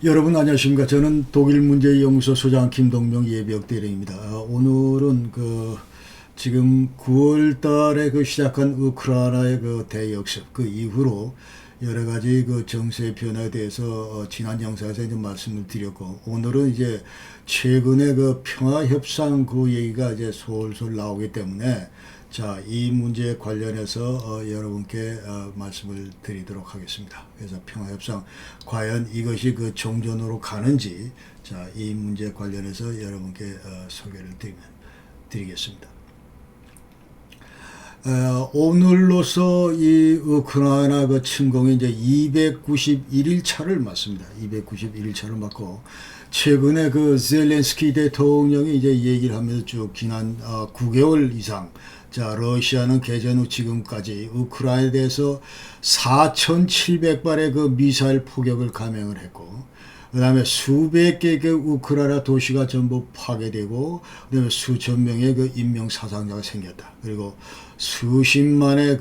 여러분 안녕하십니까. 저는 독일문제연구소 소장 김동명 예비역대령입니다. 오늘은 지금 9월 달에 시작한 우크라이나의 대역습 이후로 여러 가지 정세 변화에 대해서 지난 영상에서 이제 말씀을 드렸고, 오늘은 이제 최근에 평화협상 얘기가 이제 솔솔 나오기 때문에 자, 이 문제에 관련해서 여러분께 말씀을 드리도록 하겠습니다. 그래서 평화협상 과연 이것이 종전으로 가는지, 자, 이 문제에 관련해서 여러분께 소개를 드리겠습니다. 오늘로서 이 우크라이나 침공이 이제 291일 차를 맞습니다. 291일 차를 맞고, 최근에 젤렌스키 대통령이 이제 얘기를 하면서 쭉 지난 9개월 이상, 자, 러시아는 개전 후 지금까지 우크라이나에 대해서 4,700발의 미사일 포격을 감행을 했고, 그 다음에 수백 개의 우크라이나 도시가 전부 파괴되고, 그 다음에 수천 명의 인명 사상자가 생겼다. 그리고 수십만의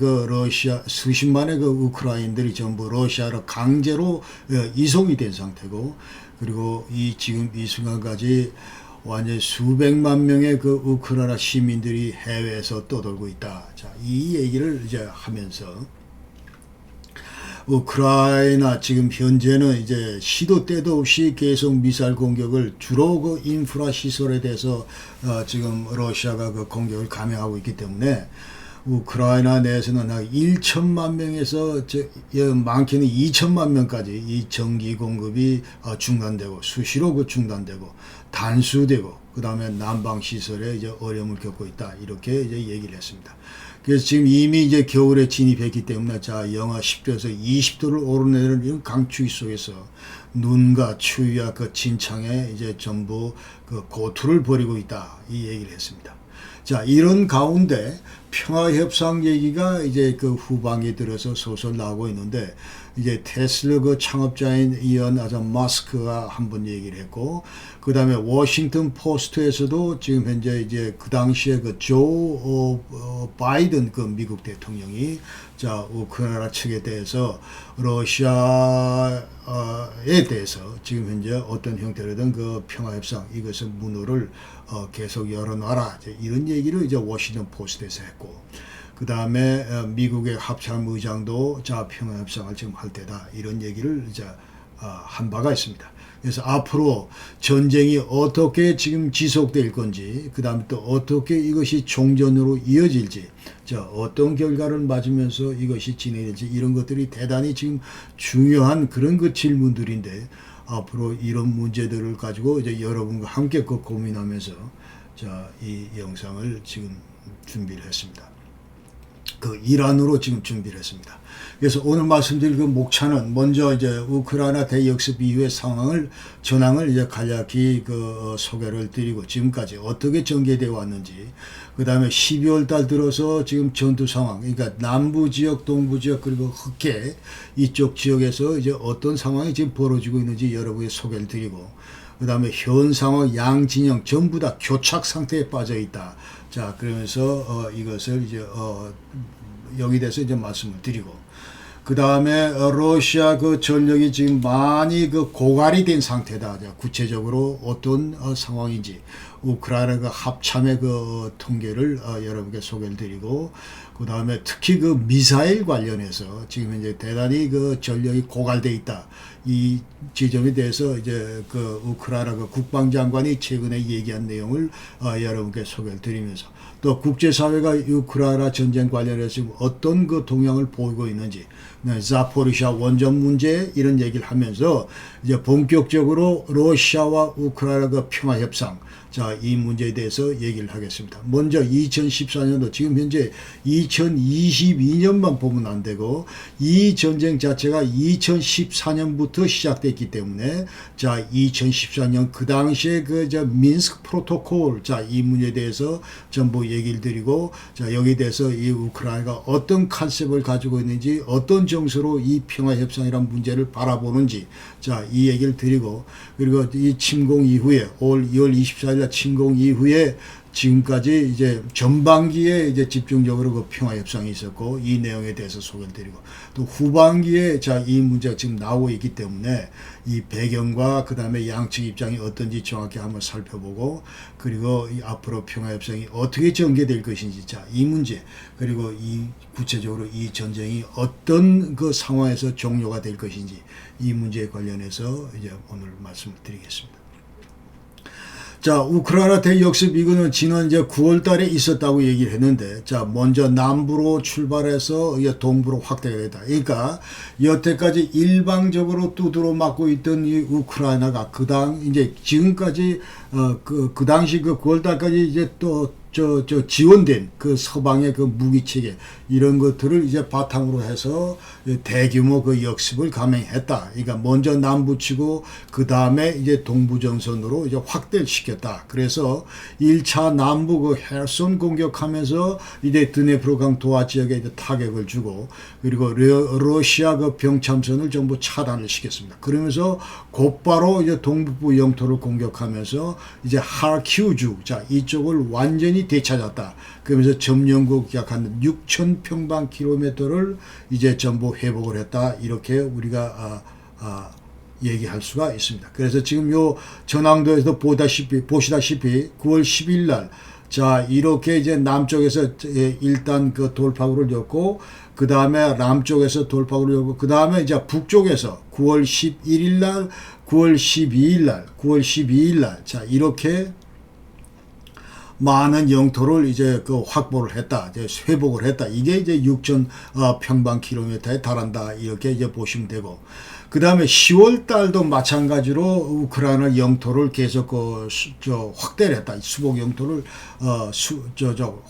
수십만의 우크라이나인들이 전부 러시아로 강제로 이송이 된 상태고, 그리고 지금 이 순간까지 완전 수백만 명의 우크라이나 시민들이 해외에서 떠돌고 있다. 자, 이 얘기를 이제 하면서 우크라이나 지금 현재는 이제 시도 때도 없이 계속 미사일 공격을 주로 인프라 시설에 대해서 지금 러시아가 공격을 감행하고 있기 때문에 우크라이나 내에서는 1천만 명에서 많게는 2천만 명까지 이 전기 공급이 중단되고, 수시로 중단되고 단수되고, 그 다음에 난방 시설에 이제 어려움을 겪고 있다, 이렇게 이제 얘기를 했습니다. 그래서 지금 이미 이제 겨울에 진입했기 때문에, 자, 영하 10도에서 20도를 오르내리는 이런 강추위 속에서 눈과 추위와 진창에 이제 전부 고투를 벌이고 있다, 이 얘기를 했습니다. 자, 이런 가운데 평화협상 얘기가 이제 후반기에 들어서 소설 나오고 있는데, 이제 테슬라 창업자인 일론 머스크가 한번 얘기를 했고, 그 다음에 워싱턴 포스트에서도 지금 현재 이제 그 당시에 조 바이든 미국 대통령이, 자, 우크라이나 측에 대해서 러시아에 대해서 지금 현재 어떤 형태로든 평화협상 이것의 문호를 계속 열어놔라, 이런 얘기를 이제 워싱턴 포스트에서 했고, 그 다음에 미국의 합참 의장도 자, 평화협상을 지금 할 때다, 이런 얘기를 이제 한 바가 있습니다. 그래서 앞으로 전쟁이 어떻게 지금 지속될 건지, 그 다음에 또 어떻게 이것이 종전으로 이어질지, 자, 어떤 결과를 맞으면서 이것이 진행될지, 이런 것들이 대단히 지금 중요한 그런 질문들인데, 앞으로 이런 문제들을 가지고 이제 여러분과 함께 고민하면서, 자, 이 영상을 지금 준비를 했습니다. 일환으로 지금 준비를 했습니다. 그래서 오늘 말씀드릴 목차는, 먼저 이제 우크라이나 대역습 이후의 전황을 이제 간략히 소개를 드리고, 지금까지 어떻게 전개되어 왔는지, 그 다음에 12월 달 들어서 지금 전투 상황, 그러니까 남부 지역, 동부 지역, 그리고 흑해 이쪽 지역에서 이제 어떤 상황이 지금 벌어지고 있는지 여러분께 소개를 드리고, 그 다음에 현 상황 양 진영 전부 다 교착 상태에 빠져 있다. 자, 그러면서 이것을 이제 여기 대해서 이제 말씀을 드리고, 그 다음에 러시아 전력이 지금 많이 고갈이 된 상태다. 자, 구체적으로 어떤 상황인지 우크라이나 합참의 통계를 여러분께 소개를 드리고, 그 다음에 특히 미사일 관련해서 지금 현재 대단히 전력이 고갈돼 있다, 이 지점에 대해서 이제 우크라이나 국방장관이 최근에 얘기한 내용을 여러분께 소개를 드리면서, 또 국제사회가 우크라이나 전쟁 관련해서 지금 어떤 동향을 보이고 있는지, 자포리샤 원전 문제 이런 얘기를 하면서 이제 본격적으로 러시아와 우크라이나 평화협상, 자, 이 문제에 대해서 얘기를 하겠습니다. 먼저 2014년도, 지금 현재 2022년만 보면 안 되고, 이 전쟁 자체가 2014년부터 시작됐기 때문에, 자, 2014년 그 당시에 민스크 프로토콜, 자, 이 문제에 대해서 전부 얘기를 드리고, 자, 여기에 대해서 이 우크라이나가 어떤 컨셉을 가지고 있는지, 어떤 정서로 이 평화협상이라는 문제를 바라보는지, 자, 이 얘기를 드리고, 그리고 이 침공 이후에 올 2월 24일 침공 이후에 지금까지 이제 전반기에 이제 집중적으로 그 평화 협상이 있었고 이 내용에 대해서 소개를 드리고 또 후반기에 이 문제가 지금 나오고 있기 때문에 이 배경과 그 다음에 양측 입장이 어떤지 정확히 한번 살펴보고 그리고 이 앞으로 평화 협상이 어떻게 전개될 것인지 이 문제 그리고 이 구체적으로 이 전쟁이 어떤 그 상황에서 종료가 될 것인지 이 문제에 관련해서 이제 오늘 말씀을 드리겠습니다. 자, 우크라이나 대역습 이거는 지난 이제 9월 달에 있었다고 얘기를 했는데, 먼저 남부로 출발해서 이제 동부로 확대가 됐다. 그러니까 여태까지 일방적으로 두드러 맞고 있던 이 우크라이나가 이제 지금까지 그 당시 그 9월 달까지 이제 또 지원된 그 서방의 그 무기 체계 이런 것들을 이제 바탕으로 해서 대규모 그 역습을 감행했다. 그러니까 먼저 남부 치고 그 다음에 이제 동부 전선으로 이제 확대를 시켰다. 그래서 1차 남부 그 헤르손 공격하면서 이제 드네프로강 도하 지역에 이제 타격을 주고 그리고 러시아 그 병참선을 전부 차단을 시켰습니다. 그러면서 곧바로 이제 동북부 영토를 공격하면서 이제 하르키우주 이쪽을 완전히 되찾았다. 그러면서 점령국 약 한 6,000평방킬로미터를 이제 전부 회복을 했다. 이렇게 우리가 얘기할 수가 있습니다. 그래서 지금 요 전황도에서 보시다시피 9월 10일 날 이렇게 이제 남쪽에서 일단 그 돌파구를 줬고 그 다음에 남쪽에서 돌파구를 줬고 그 다음에 이제 북쪽에서 9월 11일 날 9월 12일 날 이렇게 많은 영토를 이제 그 확보를 했다, 이제 회복을 했다. 이게 이제 6천 평방킬로미터에 달한다. 이렇게 이제 보시면 되고. 그 다음에 10월 달도 마찬가지로 우크라이나 영토를 계속 확대를 했다. 수복 영토를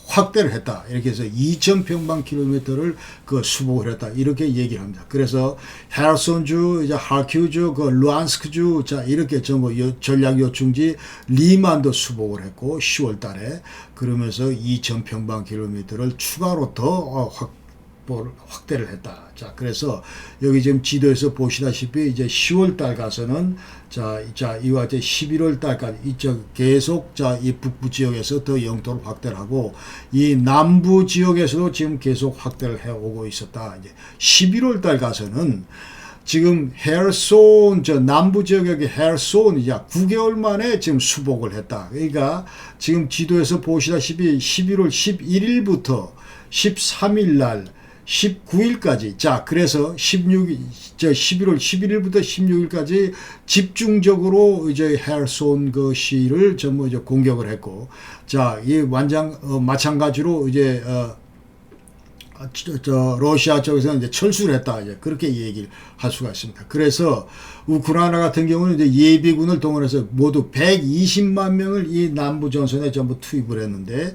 확대를 했다. 이렇게 해서 2,000평방킬로미터를 그 수복을 했다. 이렇게 얘기를 합니다. 그래서 헤르손주, 이제 하르키우주, 그 루안스크주, 이렇게 전부 전략 요충지 리만도 수복을 했고 10월 달에 그러면서 2,000평방킬로미터를 추가로 더 확대를 했다. 그래서 여기 지금 지도에서 보시다시피 이제 10월 달 가서는 이와 같이 11월 달까지 이쪽 계속 이 북부 지역에서 더 영토를 확대를 하고 이 남부 지역에서도 지금 계속 확대를 해오고 있었다. 이제 11월 달 가서는 지금 헤르손 남부 지역의 헤르손 이제 9개월 만에 지금 수복을 했다. 그러니까 지금 지도에서 보시다시피 11월 11일부터 13일 날 19일까지 그래서 11월 11일부터 16일까지 집중적으로 이제 헤르손 그 시를 전부 이제 공격을 했고 이 마찬가지로 이제 러시아 쪽에서는 이제 철수를 했다. 이제 그렇게 얘기를 할 수가 있습니다. 그래서 우크라이나 같은 경우는 이제 예비군을 동원해서 모두 120만 명을 이 남부 전선에 전부 투입을 했는데,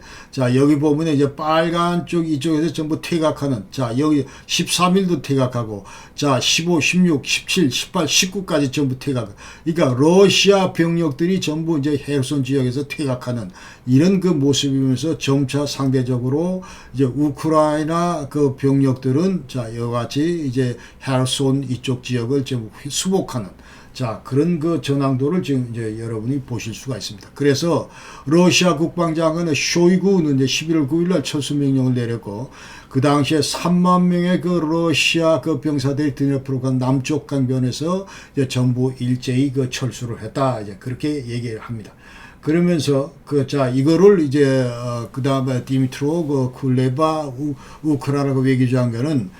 여기 보면 이제 빨간 쪽 이쪽에서 전부 퇴각하는, 여기 13일도 퇴각하고, 15, 16, 17, 18, 19까지 전부 퇴각. 그러니까 러시아 병력들이 전부 이제 헤르손 지역에서 퇴각하는 이런 그 모습이면서 점차 상대적으로 이제 우크라이나 그 병력들은 이와 같이 이제 헤르손 이쪽 지역을 좀 수복하는 그런 그 전황도를 지금 이제 여러분이 보실 수가 있습니다. 그래서 러시아 국방장관은 쇼이구는 이제 11월 9일 날 철수 명령을 내렸고 그 당시에 3만 명의 그 러시아 그 병사들이 드네프로강 남쪽 강변에서 이제 전부 일제히 그 철수를 했다. 이제 그렇게 얘기를 합니다. 그러면서 이거를 이제 그 다음에 디미트로 쿨레바 우크라이나 외교장관은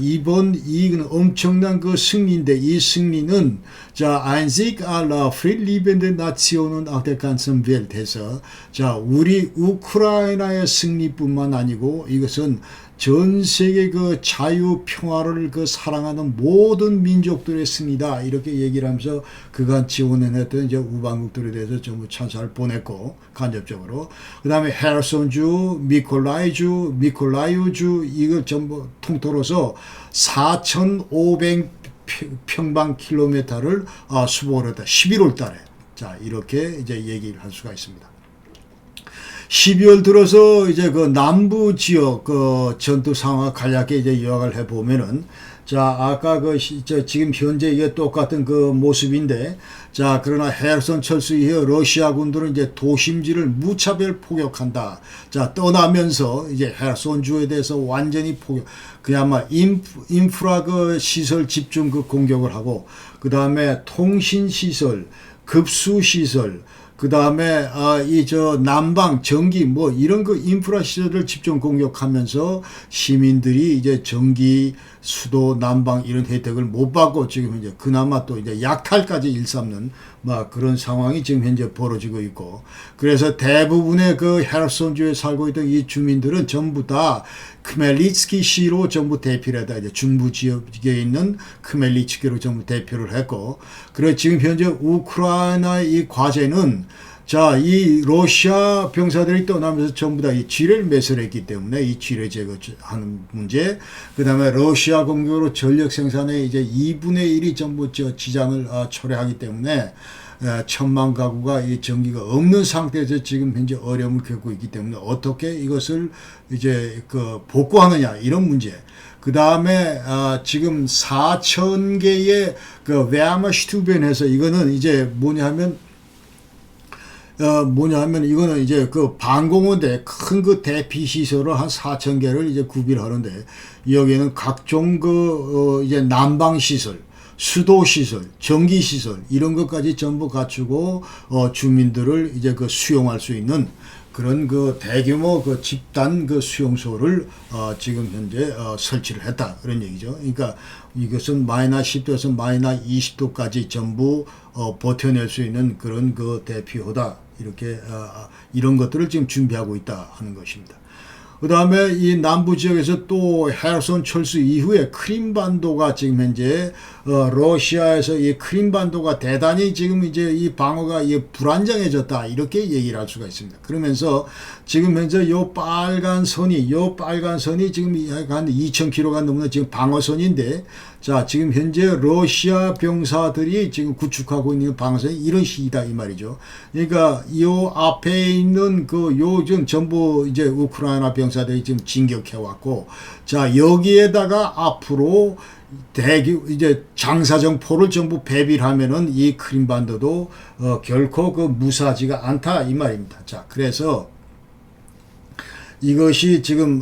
이번 이건 엄청난 그 승리인데 이 승리는 ein Sieg aller friedliebenden Nationen auf der ganzen Welt 해서 우리 우크라이나의 승리뿐만 아니고 이것은 전 세계 그 자유 평화를 그 사랑하는 모든 민족들의 승리다 이렇게 얘기를 하면서 그간 지원했던 이제 우방국들에 대해서 전부 찬사를 보냈고 간접적으로 그 다음에 헤르손주, 미콜라이우주 이걸 전부 통틀어서 4,500평방킬로미터를 수복을 했다. 11월 달에 이렇게 이제 얘기를 할 수가 있습니다. 12월 들어서 이제 그 남부 지역 그 전투 상황 간략하게 이제 요약을 해 보면은, 자, 아까 지금 현재 이게 똑같은 그 모습인데, 자, 그러나 헤르손 철수 이후 러시아 군들은 이제 도심지를 무차별 포격한다. 자, 떠나면서 이제 헤르손주에 대해서 완전히 그야말로 인프라 그 시설 집중 그 공격을 하고, 그 다음에 통신 시설, 급수 시설, 그 다음에 이 난방, 전기 뭐 이런 그 인프라 시설을 집중 공격하면서 시민들이 이제 전기, 수도, 난방 이런 혜택을 못 받고 지금 이제 그나마 또 이제 약탈까지 일삼는 막 그런 상황이 지금 현재 벌어지고 있고, 그래서 대부분의 그 헤르손주에 살고 있던 이 주민들은 전부 다 크멜리츠키 시로 전부 대피를 했다. 이제 중부 지역에 있는 크멜리츠키로 전부 대피를 했고, 그래서 지금 현재 우크라이나의 이 과제는, 자, 이 러시아 병사들이 떠나면서 전부 다 이 지뢰를 매설했기 때문에 이 지뢰 제거하는 문제, 그 다음에 러시아 공격으로 전력 생산의 이제 2분의 1이 전부 지장을 초래하기 때문에 1,000만 가구가 이 전기가 없는 상태에서 지금 현재 어려움을 겪고 있기 때문에 어떻게 이것을 이제 그 복구하느냐 이런 문제. 그 다음에 지금 4,000개의 그 웨아마슈투벤에서 이거는 이제 뭐냐면 이거는 이제 그 방공호대 큰 그 대피 시설을 한 4,000개를 이제 구비를 하는데, 여기에는 각종 이제 난방 시설, 수도 시설, 전기 시설 이런 것까지 전부 갖추고 주민들을 이제 그 수용할 수 있는 그런 그 대규모 그 집단 그 수용소를 지금 현재 설치를 했다 그런 얘기죠. 그러니까 이것은 마이너스 10도에서 마이너스 20도까지 전부 버텨낼 수 있는 그런 그 대피호다, 이렇게 이런 것들을 지금 준비하고 있다 하는 것입니다. 그 다음에 이 남부 지역에서 또 헤르손 철수 이후에 크림반도가 지금 현재 러시아에서 이 크림반도가 대단히 지금 이제 이 방어가 불안정해졌다 이렇게 얘기를 할 수가 있습니다. 그러면서 지금 현재 요 빨간 선이 지금 한 2,000km가 넘는 지금 방어선인데, 자, 지금 현재 러시아 병사들이 지금 구축하고 있는 방어선이 이런 식이다 이 말이죠. 그러니까 요 앞에 있는 그 요즘 전부 이제 우크라이나 병사들이 지금 진격해 왔고, 자, 여기에다가 앞으로 이제 장사정 포를 전부 배비를 하면은 이 크림반도도 결코 그 무사하지가 않다 이 말입니다. 자, 그래서 이것이 지금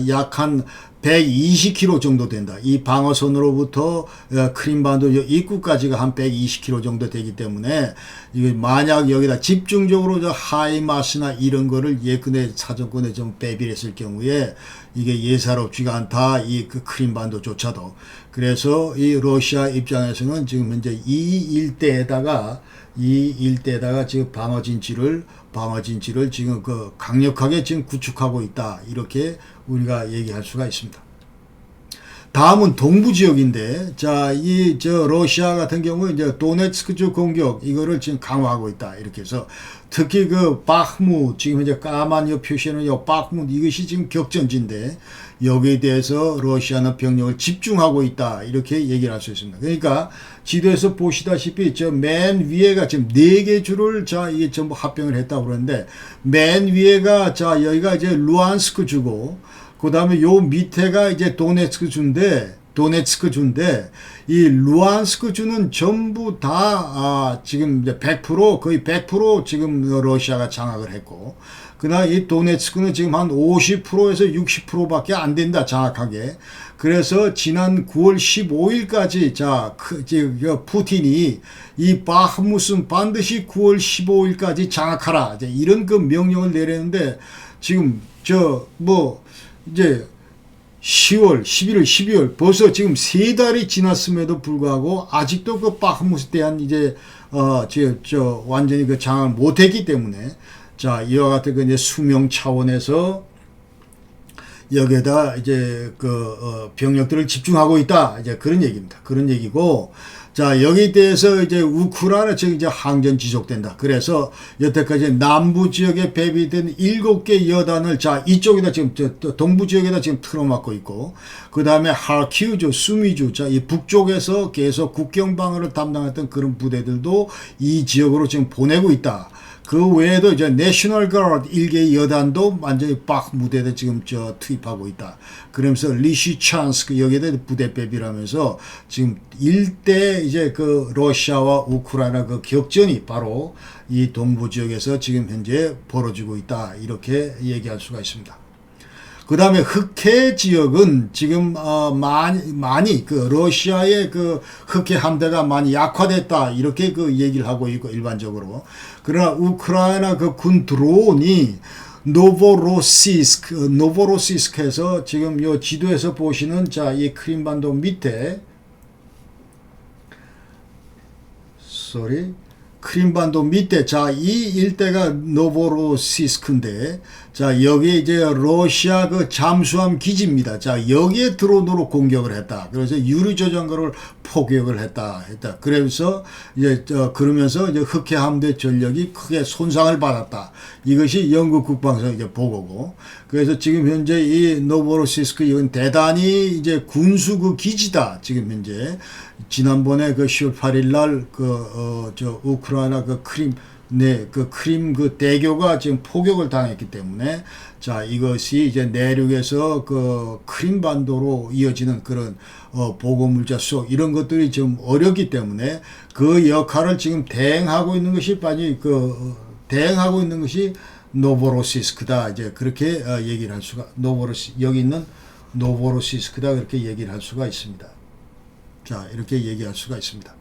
약 한 120km 정도 된다. 이 방어선으로부터 크림반도 입구까지가 한 120km 정도 되기 때문에, 이게 만약 여기다 집중적으로 하이마스나 이런 거를 예컨대 사정권에 좀 배비를 했을 경우에 이게 예사롭지가 않다. 이 그 크림반도조차도. 그래서 이 러시아 입장에서는 지금 현재 이 일대에다가 지금 방어진지를 지금 그 강력하게 지금 구축하고 있다. 이렇게 우리가 얘기할 수가 있습니다. 다음은 동부 지역인데, 자, 러시아 같은 경우 이제 도네츠크주 공격 이거를 지금 강화하고 있다. 이렇게 해서 특히 그 바흐무, 지금 이제 까만 표시하는 바흐무 이것이 지금 격전지인데, 여기에 대해서 러시아는 병력을 집중하고 있다. 이렇게 얘기를 할 수 있습니다. 그러니까 지도에서 보시다시피 맨 위에가 지금 4개 주를 이게 전부 합병을 했다고 그러는데, 맨 위에가 여기가 이제 루안스크 주고, 그 다음에 요 밑에가 이제 도네츠크 주인데 이 루안스크 주는 전부 다 지금 이제 100% 거의 100% 지금 러시아가 장악을 했고, 그러나 이 도네츠크는 지금 한 50%에서 60%밖에 안 된다 장악하게. 그래서 지난 9월 15일까지 푸틴이 이 바흐무스는 반드시 9월 15일까지 장악하라 이런 그 명령을 내렸는데, 지금 이제 10월, 11월, 12월 벌써 지금 3달이 지났음에도 불구하고 아직도 그 바흐무스에 대한 이제 완전히 그 장악을 못했기 때문에, 자, 이와 같은 그 이제 수명 차원에서 여기에다 이제 병력들을 집중하고 있다. 이제 그런 얘기입니다. 그런 얘기고, 자, 여기에 대해서 이제 우크라이나 측 이제 항전 지속된다. 그래서 여태까지 남부 지역에 배비된 7개 여단을 이쪽에다 지금 동부 지역에다 지금 틀어막고 있고, 그 다음에 하르키우주, 수미주, 이 북쪽에서 계속 국경 방어를 담당했던 그런 부대들도 이 지역으로 지금 보내고 있다. 그 외에도 이제 내셔널 가드 일개 여단도 완전히 박 무대에 지금 투입하고 있다. 그러면서 리시찬스크 여기에다 부대배비라면서 지금 일대 이제 그 러시아와 우크라이나 그 격전이 바로 이 동부 지역에서 지금 현재 벌어지고 있다. 이렇게 얘기할 수가 있습니다. 그 다음에 흑해 지역은 지금 많이 그 러시아의 그 흑해 함대가 많이 약화됐다 이렇게 그 얘기를 하고 있고 일반적으로. 그러나 우크라이나 그 군 드론이 노보로시스크에서 지금 요 지도에서 보시는 자 이 크림반도 밑에 크림반도 밑에 자 이 일대가 노보로시스크인데 자 여기 이제 러시아 그 잠수함 기지입니다. 자 여기에 드론으로 공격을 했다. 그래서 유리 저장고를 포격을 했다. 그래서 이제 그러면서 이제 흑해 함대 전력이 크게 손상을 받았다. 이것이 영국 국방성 이제 보고고. 그래서 지금 현재 이 노보로시스크 이건 대단히 이제 군수 그 기지다. 지금 현재 지난번에 그 10월 8일 날 우크라이나 그 크림 그 대교가 지금 포격을 당했기 때문에 자 이것이 이제 내륙에서 그 크림반도로 이어지는 그런 보고물자 수속 이런 것들이 좀 어렵기 때문에 그 역할을 지금 대행하고 있는 것이 대행하고 있는 것이 노보로시스크다. 이제 그렇게 얘기를 할 수가 여기 있는 노보로시스크다 그렇게 얘기를 할 수가 있습니다. 자 이렇게 얘기할 수가 있습니다.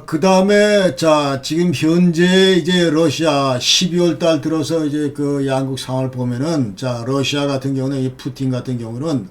그 다음에, 자, 지금 현재 이제 러시아 12월 달 들어서 이제 그 양국 상황을 보면은, 자, 러시아 같은 경우는, 이 푸틴 같은 경우는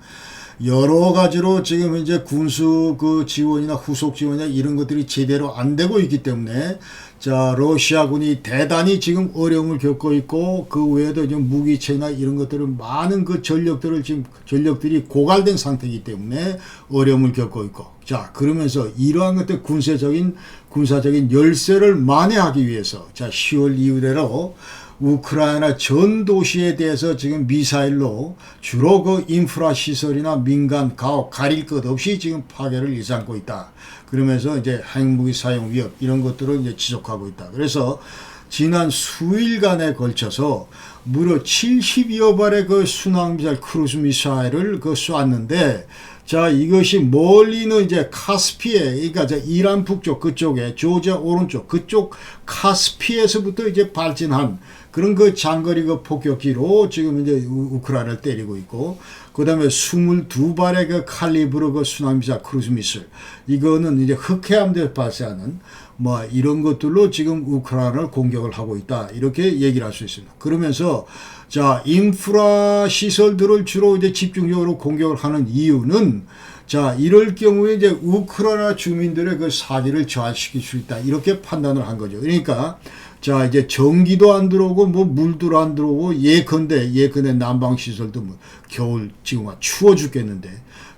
여러 가지로 지금 이제 군수 그 지원이나 후속 지원이나 이런 것들이 제대로 안 되고 있기 때문에, 자, 러시아군이 대단히 지금 어려움을 겪고 있고, 그 외에도 지금 무기체나 이런 것들을 많은 그 전력들이 고갈된 상태이기 때문에 어려움을 겪고 있고, 자, 그러면서 이러한 것들 군사적인 열세를 만회하기 위해서, 자, 10월 이후로 우크라이나 전 도시에 대해서 지금 미사일로 주로 그 인프라 시설이나 민간 가옥 가릴 것 없이 지금 파괴를 일삼고 있다. 그러면서 이제 핵무기 사용 위협 이런 것들을 이제 지속하고 있다. 그래서 지난 수일간에 걸쳐서 무려 70여 발의 그 순항미사일 크루즈 미사일을 그 쐈는데 자 이것이 멀리는 이제 카스피에 그러니까 이란 북쪽 그쪽에 조지아 오른쪽 그쪽 카스피에서부터 이제 발진한 그런 그 장거리 그 폭격기로 지금 이제 우크라이나를 때리고 있고 그다음에 22발의 그 칼리브르 그 순항미사일 크루즈 미사일 이거는 이제 흑해함대에서 발사하는 뭐 이런 것들로 지금 우크라이나를 공격을 하고 있다 이렇게 얘기를 할 수 있습니다. 그러면서 자 인프라 시설들을 주로 이제 집중적으로 공격을 하는 이유는 자 이럴 경우에 이제 우크라이나 주민들의 그 사기를 저하시킬 수 있다 이렇게 판단을 한 거죠. 그러니까 자 이제 전기도 안 들어오고 뭐 물도 안 들어오고 예컨대 난방 시설도 뭐 겨울 지금 추워 죽겠는데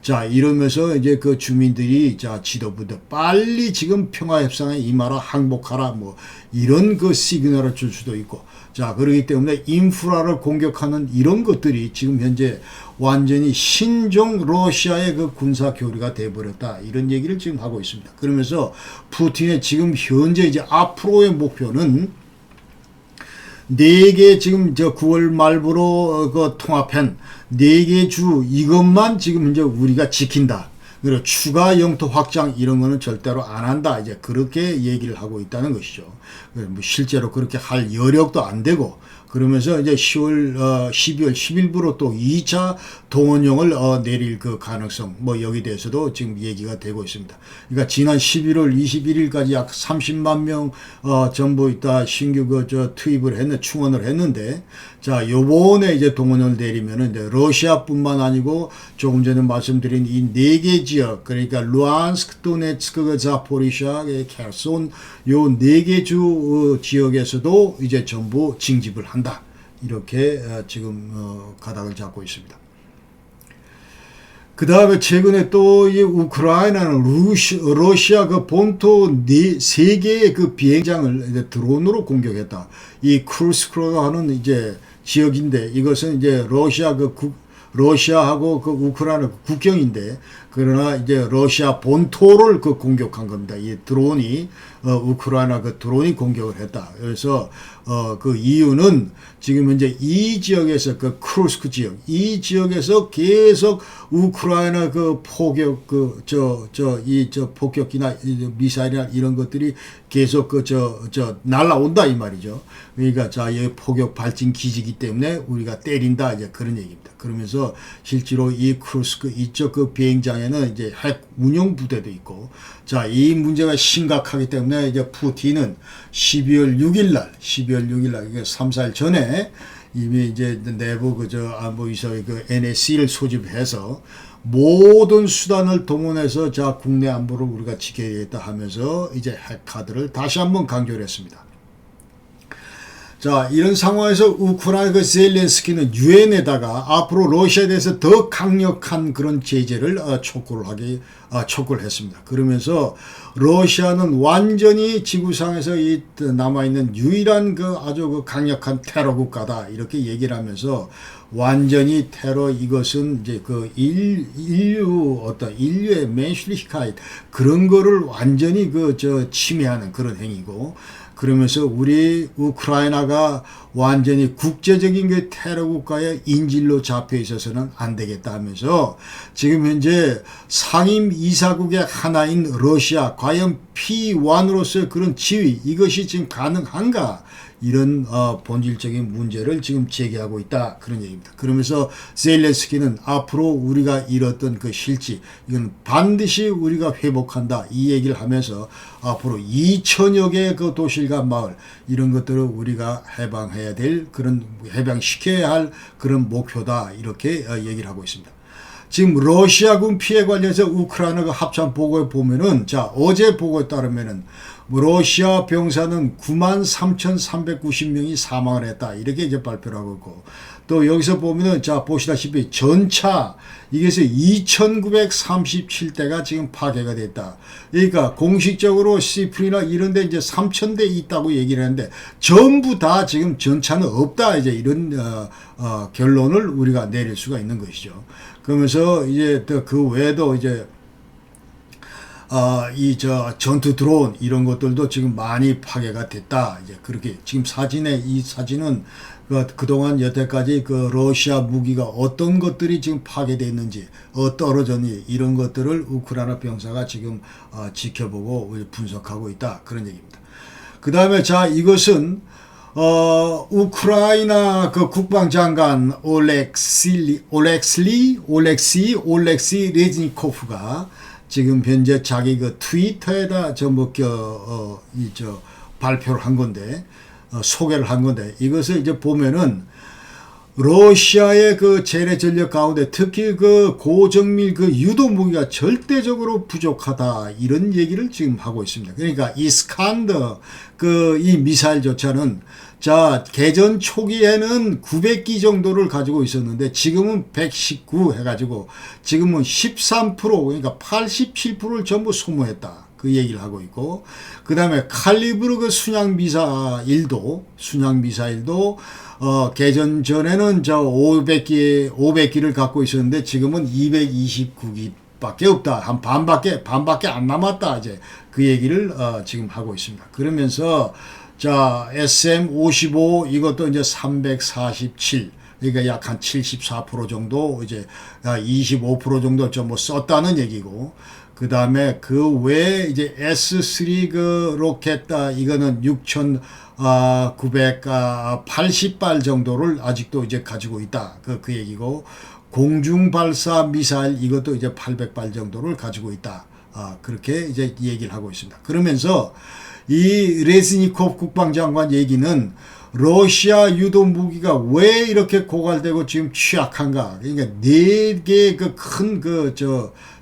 자 이러면서 이제 그 주민들이 자 지도부들 빨리 지금 평화 협상에 임하라 항복하라 뭐 이런 그 시그널을 줄 수도 있고 자 그렇기 때문에 인프라를 공격하는 이런 것들이 지금 현재 완전히 신종 러시아의 그 군사 교류가 돼버렸다 이런 얘기를 지금 하고 있습니다. 그러면서 푸틴의 지금 현재 이제 앞으로의 목표는 4개 지금 9월 말부로 그 통합한 4개 주 이것만 지금 이제 우리가 지킨다. 그리고 추가 영토 확장 이런 거는 절대로 안 한다. 이제 그렇게 얘기를 하고 있다는 것이죠. 뭐 실제로 그렇게 할 여력도 안 되고 그러면서 이제 12월 10일부로 또 2차 동원령을 내릴 그 가능성 뭐 여기 대해서도 지금 얘기가 되고 있습니다. 그러니까 지난 11월 21일까지 약 30만 명 전부 있다 신규 투입을 충원을 했는데 자 요번에 이제 동원령을 내리면은 이제 러시아뿐만 아니고 조금 전에 말씀드린 이 4개 지역 그러니까 루안스크, 도네츠크, 자포리샤, 케르손 요 4개 주 지역에서도 이제 전부 징집을 한다. 이렇게 지금 가닥을 잡고 있습니다. 그 다음에 최근에 또 이 우크라이나는 러시아 그 본토 3개의 그 비행장을 이제 드론으로 공격했다. 이 쿠르스크라고 하는 이제 지역인데 이것은 이제 러시아하고 그 우크라이나 국경인데 그러나 이제 러시아 본토를 그 공격한 겁니다. 이 드론이 우크라이나 그 드론이 공격을 했다. 그래서 그 이유는 지금 현재 이 지역에서 그 크루스크 지역, 이 지역에서 계속 우크라이나 그 포격 폭격기나 미사일이나 이런 것들이 계속 날라온다 이 말이죠. 그러니까 자, 이 포격 발진 기지이기 때문에 우리가 때린다 이제 그런 얘기입니다. 그러면서 실제로 이 크루스크 이쪽 그 비행장에는 이제 핵 운용 부대도 있고, 자, 이 문제가 심각하기 때문에 이제 푸틴은 12월 6일 날, 이게 3, 4일 전에 이미 이제 내부 안보이사의 그 NSC를 소집해서 모든 수단을 동원해서 자, 국내 안보를 우리가 지켜야겠다 하면서 이제 핵 카드를 다시 한번 강조를 했습니다. 자, 이런 상황에서 우크라이나 그 젤렌스키는 유엔에다가 앞으로 러시아에 대해서 더 강력한 그런 제재를 촉구를 했습니다. 그러면서 러시아는 완전히 지구상에서 이 남아있는 유일한 그 아주 그 강력한 테러 국가다 이렇게 얘기를 하면서 완전히 테러 이것은 이제 그 인류의 맨슐리히카이트 그런 거를 완전히 침해하는 그런 행위고, 그러면서 우리 우크라이나가 완전히 국제적인 그 테러 국가의 인질로 잡혀 있어서는 안 되겠다 하면서 지금 현재 상임 이사국의 하나인 러시아 과연 P1으로서의 그런 지위 이것이 지금 가능한가 이런 본질적인 문제를 지금 제기하고 있다 그런 얘기입니다. 그러면서 젤렌스키는 앞으로 우리가 잃었던 그 실지 이건 반드시 우리가 회복한다 이 얘기를 하면서 앞으로 2천여 개의 그 도시과 마을 이런 것들을 우리가 해방해야 될 그런 해방시켜야 할 그런 목표다 이렇게 얘기를 하고 있습니다. 지금 러시아군 피해 관련해서 우크라이나가 합참 보고에 보면은 자, 어제 보고에 따르면은 러시아 병사는 93,390명이 사망을 했다 이렇게 이제 발표를 하고 있고, 또 여기서 보면은 자, 보시다시피 전차 이게서 2,937대가 지금 파괴가 됐다. 그러니까 공식적으로 시프리나 이런 데 이제 3,000대 있다고 얘기를 했는데 전부 다 지금 전차는 없다 이제 이런 결론을 우리가 내릴 수가 있는 것이죠. 그러면서 이제 그 외에도 이제 전투 드론 이런 것들도 지금 많이 파괴가 됐다. 이제 그렇게 지금 이 사진은 그동안 여태까지 그 러시아 무기가 어떤 것들이 지금 파괴됐는지, 떨어졌는지 이런 것들을 우크라이나 병사가 지금 지켜보고 분석하고 있다. 그런 얘기입니다. 그 다음에 자, 이것은 우크라이나 그 국방장관 올렉시 레즈니코프가 지금 현재 자기 그 트위터에다 발표를 한 건데, 소개를 한 건데, 이것을 이제 보면은 러시아의 그 재래 전력 가운데 특히 그 고정밀 그 유도 무기가 절대적으로 부족하다 이런 얘기를 지금 하고 있습니다. 그러니까 이스칸더 이 미사일조차는 자, 개전 초기에는 900기 정도를 가지고 있었는데 지금은 119 해가지고 지금은 13% 그러니까 87%를 전부 소모했다. 그 얘기를 하고 있고, 그 다음에 칼리브르 그 순양 미사일도 개전 전에는 500기를 갖고 있었는데 지금은 229기밖에 없다. 한 반밖에 안 남았다. 이제 그 얘기를 지금 하고 있습니다. 그러면서 자, SM-55 이것도 이제 347 그러니까 약 한 74% 정도 이제 25% 정도 좀 썼다는 얘기고, 그 다음에 그 외에 이제 S3 그 로켓 이거는 6,980발 정도를 아직도 이제 가지고 있다. 그 얘기고, 공중 발사 미사일 이것도 이제 800발 정도를 가지고 있다. 그렇게 이제 얘기를 하고 있습니다. 그러면서 이 레즈니코프 국방장관 얘기는 러시아 유도 무기가 왜 이렇게 고갈되고 지금 취약한가? 그러니까 4개의 그 큰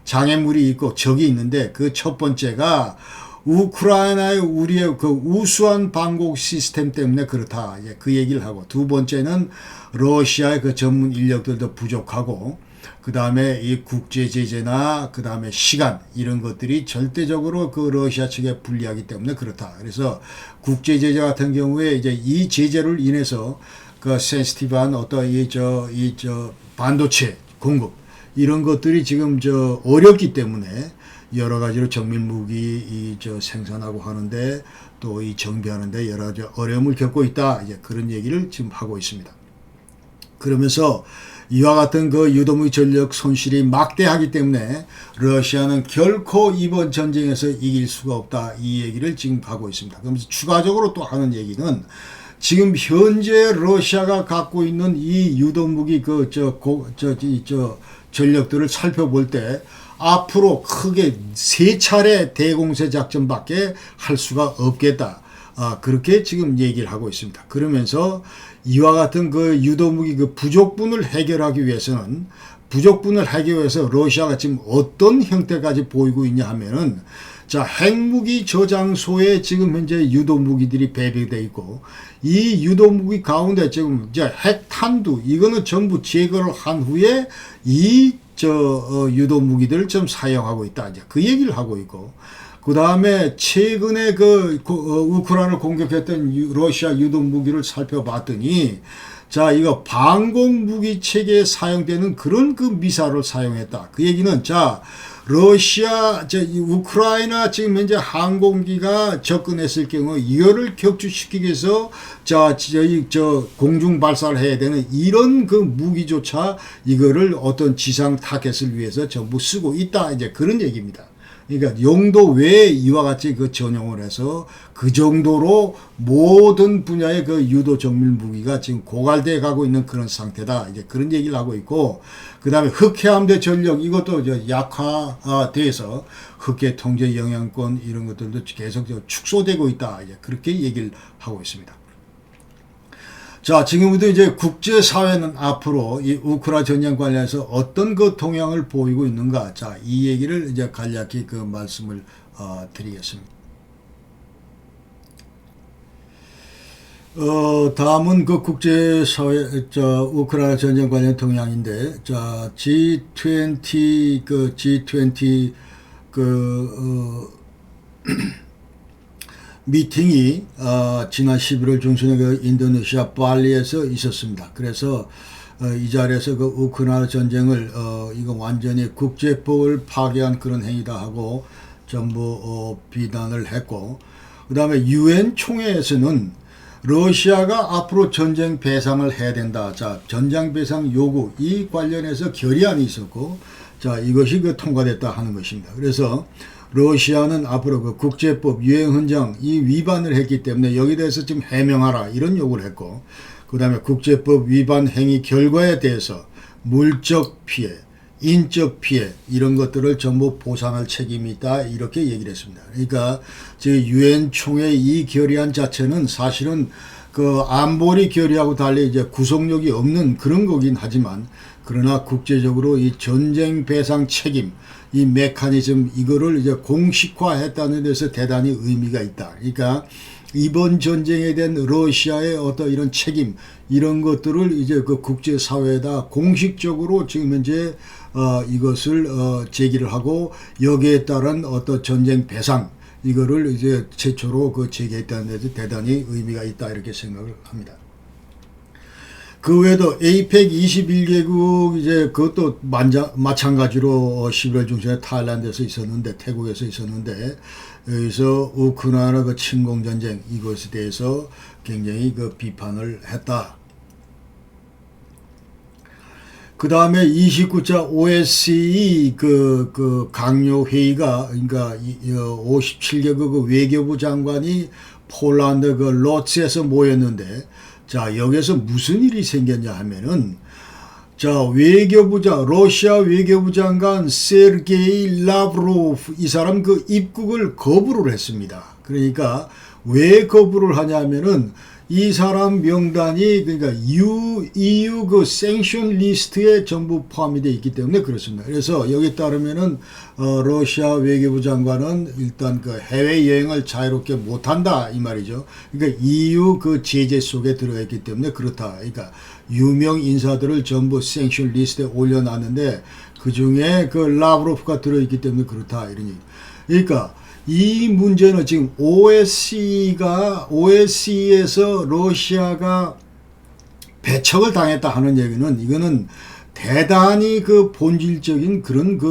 장애물이 있고 적이 있는데 그 첫 번째가 우크라이나의 우리의 그 우수한 방공 시스템 때문에 그렇다. 그 얘기를 하고, 두 번째는 러시아의 그 전문 인력들도 부족하고, 그 다음에 이 국제 제재나 그 다음에 시간 이런 것들이 절대적으로 그 러시아 측에 불리하기 때문에 그렇다. 그래서 국제 제재 같은 경우에 이제 이 제재를 인해서 그 센시티브한 어떤 반도체 공급 이런 것들이 지금 어렵기 때문에 여러 가지로 정밀 무기 생산하고 하는데 또 이 정비하는데 여러 가지 어려움을 겪고 있다. 이제 그런 얘기를 지금 하고 있습니다. 그러면서 이와 같은 그 유도무기 전력 손실이 막대하기 때문에 러시아는 결코 이번 전쟁에서 이길 수가 없다. 이 얘기를 지금 하고 있습니다. 그러면서 추가적으로 또 하는 얘기는 지금 현재 러시아가 갖고 있는 이 유도무기 전력들을 살펴볼 때 앞으로 크게 3차례 대공세 작전밖에 할 수가 없겠다. 그렇게 지금 얘기를 하고 있습니다. 그러면서 이와 같은 그 유도무기 그 부족분을 해결하기 위해서는 러시아가 지금 어떤 형태까지 보이고 있냐 하면은 자, 핵무기 저장소에 지금 현재 유도무기들이 배비되어 있고 이 유도무기 가운데 지금 이제 핵탄두 이거는 전부 제거를 한 후에 이 유도무기들을 좀 사용하고 있다. 이제 그 얘기를 하고 있고 그 다음에 최근에 우크라이나를 공격했던 러시아 유도무기를 살펴봤더니 자, 이거 방공무기 체계에 사용되는 그런 그 미사일을 사용했다. 그 얘기는 자, 우크라이나 지금 현재 항공기가 접근했을 경우 이거를 격추시키기 위해서 공중 발사를 해야 되는 이런 그 무기조차 이거를 어떤 지상 타겟을 위해서 전부 쓰고 있다. 이제 그런 얘기입니다. 그러니까 용도 외에 이와 같이 그 전용을 해서 그 정도로 모든 분야의 그 유도 정밀 무기가 지금 고갈돼 가고 있는 그런 상태다. 이제 그런 얘기를 하고 있고, 그 다음에 흑해함대 전력 이것도 약화돼서 흑해 통제 영향권 이런 것들도 계속 축소되고 있다. 이제 그렇게 얘기를 하고 있습니다. 자, 지금부터 이제 국제사회는 앞으로 이 우크라이나 전쟁 관련해서 어떤 그 동향을 보이고 있는가. 자, 이 얘기를 이제 간략히 그 말씀을 드리겠습니다. 다음은 그 국제사회, 우크라이나 전쟁 관련 동향인데, 자, G20 미팅이 지난 11월 중순에 그 인도네시아 발리에서 있었습니다. 그래서 이 자리에서 그 우크라이나 전쟁을 이거 완전히 국제법을 파괴한 그런 행위다 하고 전부 비난을 했고, 그 다음에 유엔 총회에서는 러시아가 앞으로 전쟁 배상을 해야 된다. 자, 전쟁 배상 요구 이 관련해서 결의안이 있었고, 자, 이것이 그 통과됐다 하는 것입니다. 그래서 러시아는 앞으로 그 국제법 유엔헌장 이 위반을 했기 때문에 여기에 대해서 좀 해명하라 이런 요구를 했고, 그 다음에 국제법 위반 행위 결과에 대해서 물적 피해, 인적 피해 이런 것들을 전부 보상할 책임이 있다 이렇게 얘기를 했습니다. 그러니까 유엔 총회 이 결의안 자체는 사실은 그 안보리 결의하고 달리 이제 구속력이 없는 그런 거긴 하지만, 그러나 국제적으로 이 전쟁 배상 책임 이 메커니즘 이거를 이제 공식화했다는 데서 대단히 의미가 있다. 그러니까 이번 전쟁에 대한 러시아의 어떤 이런 책임 이런 것들을 이제 그 국제사회에다 공식적으로 지금 현재 이것을 제기를 하고 여기에 따른 어떤 전쟁 배상 이거를 이제 최초로 그 제기했다는 데서 대단히 의미가 있다 이렇게 생각을 합니다. 그 외에도 에이펙 21개국 이제 그것도 마찬가지로 11월 중순에 타일란드에서 있었는데, 태국에서 있었는데, 여기서 우크라이나 그 침공 전쟁 이것에 대해서 굉장히 그 비판을 했다. 그 다음에 29차 OSCE 그 강요 회의가, 그러니까 57개국 외교부 장관이 폴란드 그 로츠에서 모였는데, 자, 여기서 무슨 일이 생겼냐 하면은, 자, 러시아 외교부 장관 세르게이 라브로프 이 사람 그 입국을 거부를 했습니다. 그러니까 왜 거부를 하냐면은 이 사람 명단이 그러니까 EU 그 생션 리스트에 전부 포함이 되어 있기 때문에 그렇습니다. 그래서 여기에 따르면은 러시아 외교부 장관은 일단 그 해외 여행을 자유롭게 못한다 이 말이죠. 그러니까 EU 그 제재 속에 들어가 있기 때문에 그렇다. 그러니까 유명 인사들을 전부 생션 리스트에 올려놨는데 그 중에 그 라브로프가 들어있기 때문에 그렇다 이런 얘기. 그러니까 이 문제는 지금 OSCE에서 러시아가 배척을 당했다 하는 얘기는 이거는 대단히 그 본질적인 그런 그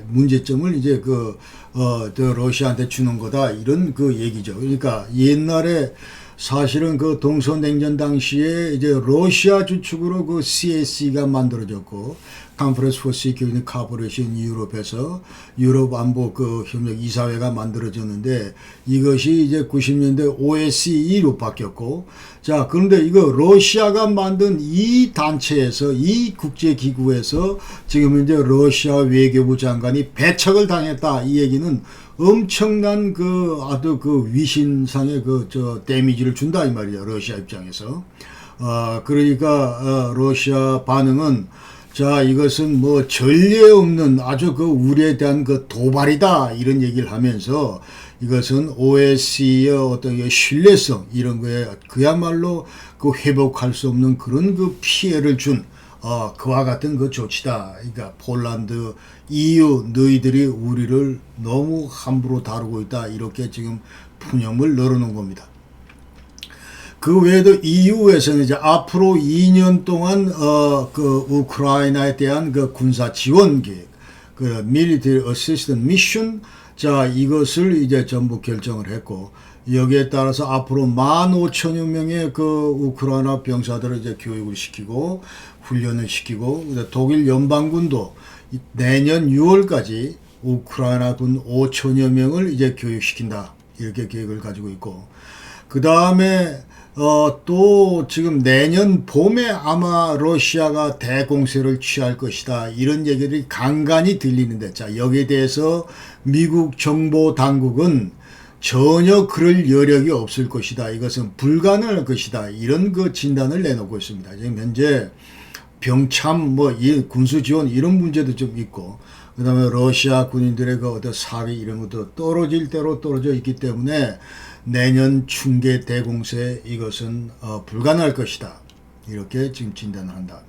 문제점을 이제 저 러시아한테 주는 거다 이런 그 얘기죠. 그러니까 옛날에 사실은 그 동서냉전 당시에 이제 러시아 주축으로 그 CSE가 만들어졌고 Conference for Security and Cooperation in Europe에서 유럽 안보 그 협력 이사회가 만들어졌는데 이것이 이제 90년대 OSCE로 바뀌었고 자 그런데 이거 러시아가 만든 이 단체에서 이 국제기구에서 지금 이제 러시아 외교부 장관이 배척을 당했다 이 얘기는 엄청난 그 아주 그 위신상의 그 저 데미지를 준다 이 말이죠 러시아 입장에서 그러니까 러시아 반응은 자 이것은 뭐 전례 없는 아주 그 우리에 대한 그 도발이다 이런 얘기를 하면서 이것은 OSC의 어떤 신뢰성 이런 거에 그야말로 그 회복할 수 없는 그런 그 피해를 준 그와 같은 그 조치다. 그러니까 폴란드, EU 너희들이 우리를 너무 함부로 다루고 있다. 이렇게 지금 푸념을 늘어놓은 겁니다. 그 외에도 EU에서는 이제 앞으로 2년 동안 그 우크라이나에 대한 그 군사 지원 계획, 그 Military Assistance Mission, 자 이것을 이제 전부 결정을 했고 여기에 따라서 앞으로 15,000여 명의 그 우크라이나 병사들을 이제 교육을 시키고 훈련을 시키고 독일 연방군도 내년 6월까지 우크라이나 군 5,000여 명을 이제 교육시킨다 이렇게 계획을 가지고 있고 그 다음에 또 지금 내년 봄에 아마 러시아가 대공세를 취할 것이다 이런 얘기들이 간간히 들리는데 자 여기에 대해서 미국 정보 당국은 전혀 그럴 여력이 없을 것이다 이것은 불가능할 것이다 이런 그 진단을 내놓고 있습니다. 지금 현재 병참 뭐 이 군수 지원 이런 문제도 좀 있고 그 다음에 러시아 군인들의 그 어떤 사기 이런 것도 떨어질 대로 떨어져 있기 때문에 내년春계 대공세 이것은 불가능할 것이다. 이렇게 지금 진단을 한다.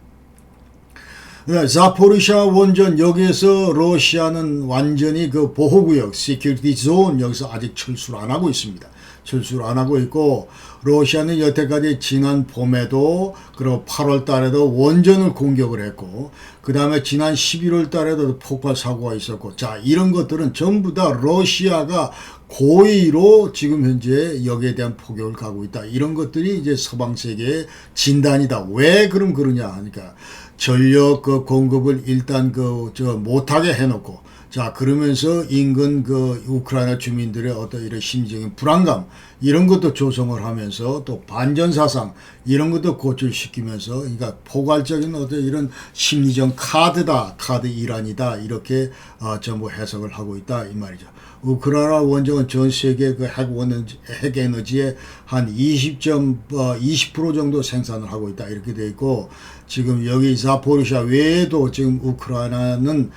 자포리샤 원전 여기에서 러시아는 완전히 그 보호구역 시큐리티 존 여기서 아직 철수를 안 하고 있습니다. 철수를 안 하고 있고 러시아는 여태까지 지난 봄에도 그리고 8월 달에도 원전을 공격을 했고 그 다음에 지난 11월 달에도 폭발 사고가 있었고 자 이런 것들은 전부 다 러시아가 고의로 지금 현재 여기에 대한 포격을 가고 있다. 이런 것들이 이제 서방 세계의 진단이다. 왜 그럼 그러냐 하니까 전력 그 공급을 일단 못하게 해놓고 자 그러면서 인근 그 우크라이나 주민들의 어떤 이런 심리적인 불안감 이런 것도 조성을 하면서 또 반전사상 이런 것도 고출시키면서 그러니까 포괄적인 어떤 이런 심리적 카드 일환이다 이렇게 전부 해석을 하고 있다 이 말이죠. 우크라이나 원전은 전 세계 그 핵 에너지의 한 20% 정도 생산을 하고 있다 이렇게 돼 있고 지금 여기 자포리샤 외에도 지금 우크라이나는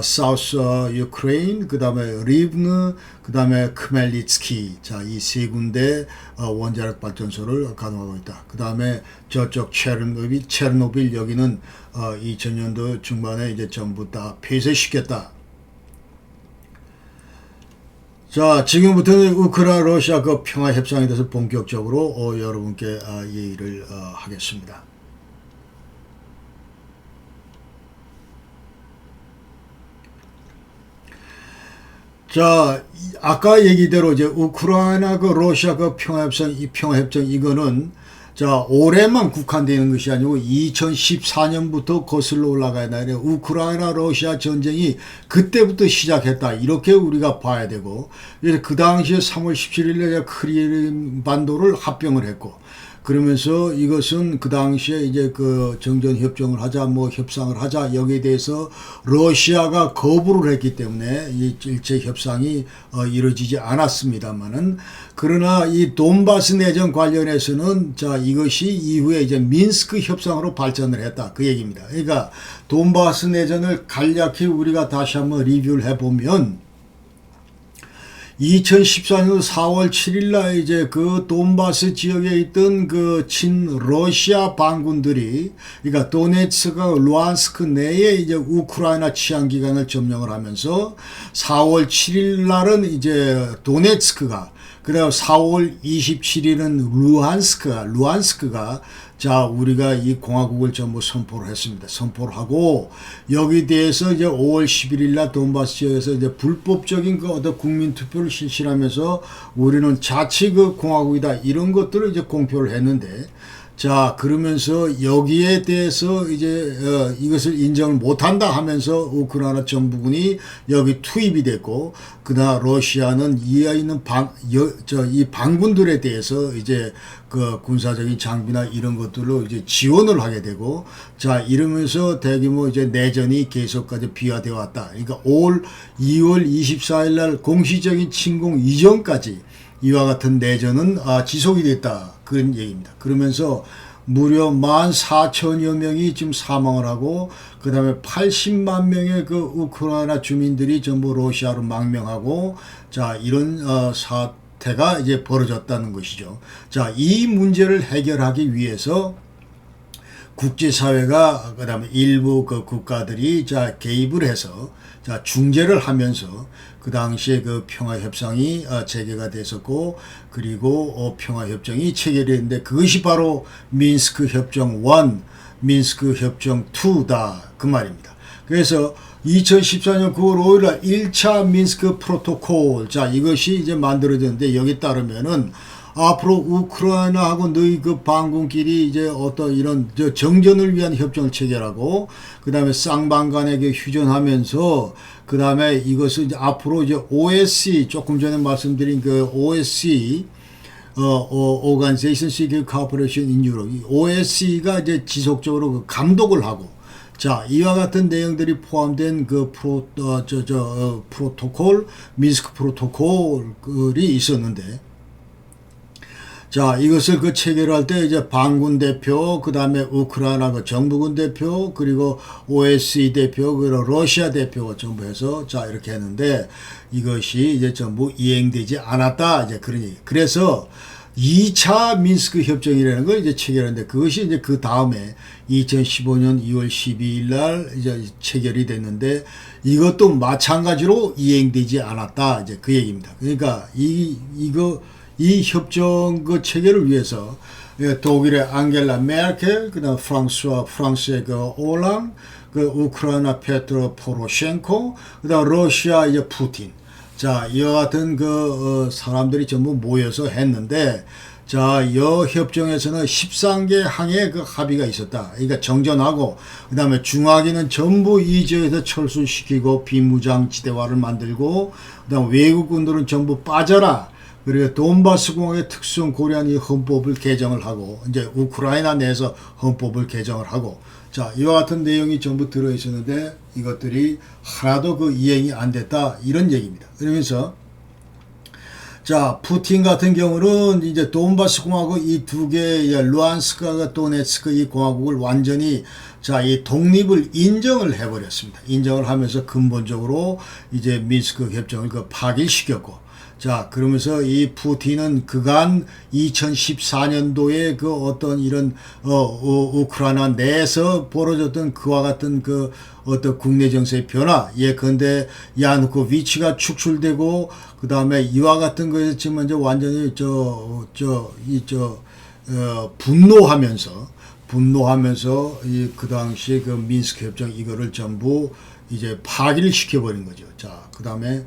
사우스 유크레인 그 다음에 리브느 그 다음에 크멜리츠키 자 이 세 군데 원자력 발전소를 가동하고 있다. 그 다음에 저쪽 체르노빌 여기는 2000년도 중반에 이제 전부 다 폐쇄시켰다. 자, 지금부터는 우크라이나 러시아 그 평화 협상에 대해서 본격적으로 여러분께 얘기를 하겠습니다. 자, 아까 얘기대로 이제 우크라이나 그 러시아 그 평화협상 이거는 자, 올해만 국한되는 것이 아니고 2014년부터 거슬러 올라가야 되는 우크라이나 러시아 전쟁이 그때부터 시작했다. 이렇게 우리가 봐야 되고, 그 당시에 3월 17일에 크림 반도를 합병을 했고, 그러면서 이것은 그 당시에 이제 그 정전 협정을 하자, 뭐 협상을 하자, 여기에 대해서 러시아가 거부를 했기 때문에 이 일체 협상이 이루어지지 않았습니다만은, 그러나 이 돈바스 내전 관련해서는 자, 이것이 이후에 이제 미인스크 협상으로 발전을 했다. 그 얘기입니다. 그러니까 돈바스 내전을 간략히 우리가 다시 한번 리뷰를 해보면 2014년 4월 7일 날 이제 그 돈바스 지역에 있던 그 친러시아 반군들이 그러니까 도네츠크와 루안스크 내에 이제 우크라이나 치안기관을 점령을 하면서 4월 7일 날은 이제 도네츠크가 그다음 4월 27일은 루안스크가 자, 우리가 이 공화국을 전부 선포를 했습니다. 선포를 하고, 여기 대해서 이제 5월 11일 날 돈바스 지역에서 이제 불법적인 그 어떤 국민투표를 실시하면서 우리는 자치 그 공화국이다. 이런 것들을 이제 공표를 했는데, 자, 그러면서 여기에 대해서 이제 이것을 인정을 못한다 하면서 우크라이나 정부군이 여기 투입이 됐고, 그러나 러시아는 이에 있는 이 반군들에 대해서 이제 그 군사적인 장비나 이런 것들로 이제 지원을 하게 되고, 자, 이러면서 대규모 이제 내전이 계속까지 비화되어 왔다. 그러니까 2월 24일 날 공식적인 침공 이전까지 이와 같은 내전은 지속이 됐다. 그런 얘기입니다. 그러면서 무려 14,000여 명이 지금 사망을 하고, 그 다음에 80만 명의 그 우크라이나 주민들이 전부 러시아로 망명하고, 자, 이런 사태가 이제 벌어졌다는 것이죠. 자, 이 문제를 해결하기 위해서 국제사회가, 그 다음에 일부 그 국가들이 자, 개입을 해서 자, 중재를 하면서 그 당시에 그 평화협상이 재개가 됐었고, 그리고 평화협정이 체결됐는데, 그것이 바로 민스크 협정 1, 민스크 협정 2다. 그 말입니다. 그래서 2014년 9월 5일 날 1차 민스크 프로토콜, 자, 이것이 이제 만들어졌는데, 여기 따르면은 앞으로 우크라이나하고 너희 그 반군끼리 이제 어떤 이런 정전을 위한 협정을 체결하고, 그 다음에 쌍방간에게 휴전하면서, 그 다음에 이것을 이제 앞으로 이제 OSC, 조금 전에 말씀드린 그 OSC, Organization Security Cooperation in Europe, 이 OSC가 이제 지속적으로 그 감독을 하고, 자, 이와 같은 내용들이 포함된 그 프로토콜, 민스크 프로토콜이 있었는데, 자, 이것을 그 체결할 때 이제 반군 대표, 그 다음에 우크라이나 그 정부군 대표, 그리고 OSCE 대표, 그리고 러시아 대표가 전부 해서 자, 이렇게 했는데, 이것이 이제 전부 이행되지 않았다. 이제 그런 얘기. 그래서 2차 민스크 협정이라는 걸 이제 체결했는데, 그것이 이제 그 다음에 2015년 2월 12일 날 이제 체결이 됐는데, 이것도 마찬가지로 이행되지 않았다. 이제 그 얘기입니다. 그러니까 이 협정 그 체결을 위해서 독일의 앙겔라 메르켈, 그다음 프랑스의 그 올랑, 그 우크라이나 페트로 포로셴코, 그다음 러시아 이제 푸틴, 자, 이와 같은 그 사람들이 전부 모여서 했는데, 자, 이 협정에서는 13개 항의 그 합의가 있었다. 그러니까 정전하고, 그 다음에 중화기는 전부 이 지역에서 철수시키고 비무장 지대화를 만들고, 그 다음 외국군들은 전부 빠져라. 그리고 돈바스 공화국의 특수성 고려한 이 헌법을 개정을 하고, 이제 우크라이나 내에서 헌법을 개정을 하고, 자, 이와 같은 내용이 전부 들어 있었는데, 이것들이 하나도 그 이행이 안 됐다. 이런 얘기입니다. 그러면서, 자, 푸틴 같은 경우는 이제 돈바스 공화국 이 두 개의 루안스크와 도네츠크 이 공화국을 완전히 자, 이 독립을 인정을 해버렸습니다. 인정을 하면서 근본적으로 이제 민스크 협정을 그 파기시켰고, 자, 그러면서 이 푸틴은 그간 2014년도에 그 어떤 이런 우크라이나 내에서 벌어졌던 그와 같은 그 어떤 국내 정세의 변화, 예컨대 야누코비치가 축출되고, 그 다음에 이와 같은 거였지만 이제 완전히 분노하면서 그 당시에 그 민스크 협정 이거를 전부 이제 파기를 시켜버린 거죠. 자, 그 다음에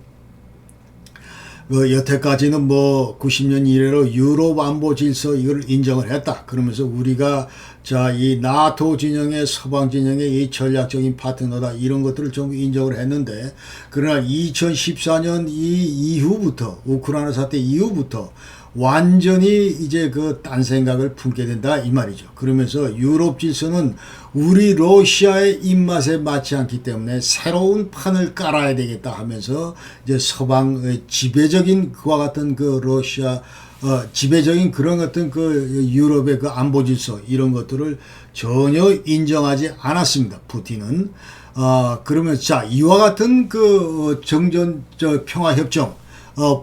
여태까지는 뭐 90년 이래로 유럽 안보 질서 이걸 인정을 했다. 그러면서 우리가 자, 이 나토 진영의 서방 진영의 이 전략적인 파트너다. 이런 것들을 전부 인정을 했는데, 그러나 2014년 이후부터, 우크라이나 사태 이후부터 완전히 이제 그 딴 생각을 품게 된다 이 말이죠. 그러면서 유럽 질서는 우리 러시아의 입맛에 맞지 않기 때문에 새로운 판을 깔아야 되겠다 하면서 이제 서방 지배적인 그와 같은 그 러시아 지배적인 그런 어떤 그 유럽의 그 안보 질서 이런 것들을 전혀 인정하지 않았습니다. 푸틴은. 그러면 자, 이와 같은 그 평화 협정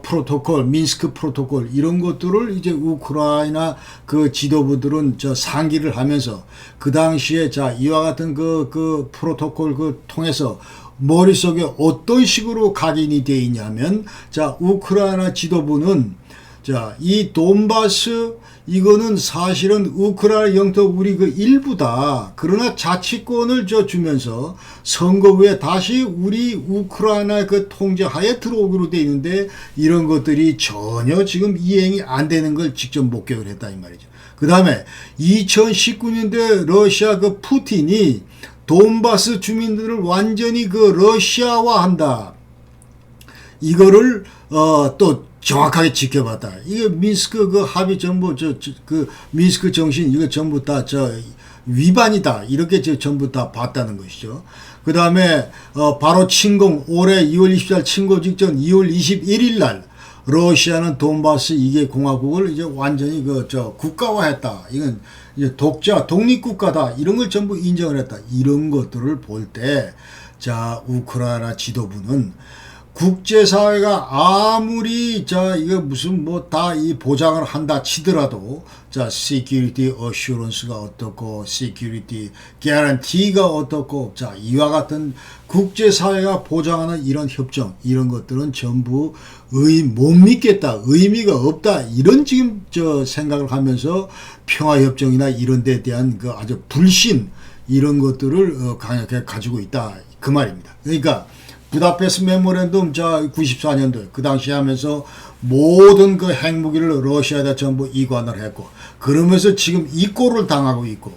프로토콜, 민스크 프로토콜 이런 것들을 이제 우크라이나 그 지도부들은 상기를 하면서 그 당시에 자, 이와 같은 그 프로토콜 통해서 머릿속에 어떤 식으로 각인이 되어 있냐면, 자, 우크라이나 지도부는 자, 이 돈바스 이거는 사실은 우크라이나 영토 우리 그 일부다. 그러나 자치권을 주면서 선거 후에 다시 우리 우크라이나 그 통제하에 들어오기로 돼 있는데 이런 것들이 전혀 지금 이행이 안 되는 걸 직접 목격을 했다 이 말이죠. 그 다음에 2019년도에 러시아 그 푸틴이 돈바스 주민들을 완전히 그 러시아화한다. 이거를 또 정확하게 지켜봤다. 이게 민스크 그 합의 전부 그 민스크 정신 이거 전부 다 위반이다. 이렇게 전부 다 봤다는 것이죠. 그 다음에 바로 침공 올해 2월 24일 침공 직전 2월 21일 날 러시아는 돈바스 이게 공화국을 이제 완전히 국가화했다. 이건 이제 독립국가다. 이런 걸 전부 인정을 했다. 이런 것들을 볼 때, 자, 우크라이나 지도부는 국제사회가 아무리 이거 무슨 다 이 보장을 한다 치더라도 security assurance가 어떻고 security guarantee가 어떻고 이와 같은 국제사회가 보장하는 이런 협정 이런 것들은 전부 못 믿겠다 의미가 없다 이런 지금 생각을 하면서 평화협정이나 이런 데 대한 그 아주 불신 이런 것들을 강하게 가지고 있다 그 말입니다. 그러니까 부다페스트 메모랜덤 94년도에 그 당시 하면서 모든 그 핵무기를 러시아에다 전부 이관을 했고 그러면서 지금 이꼴을 당하고 있고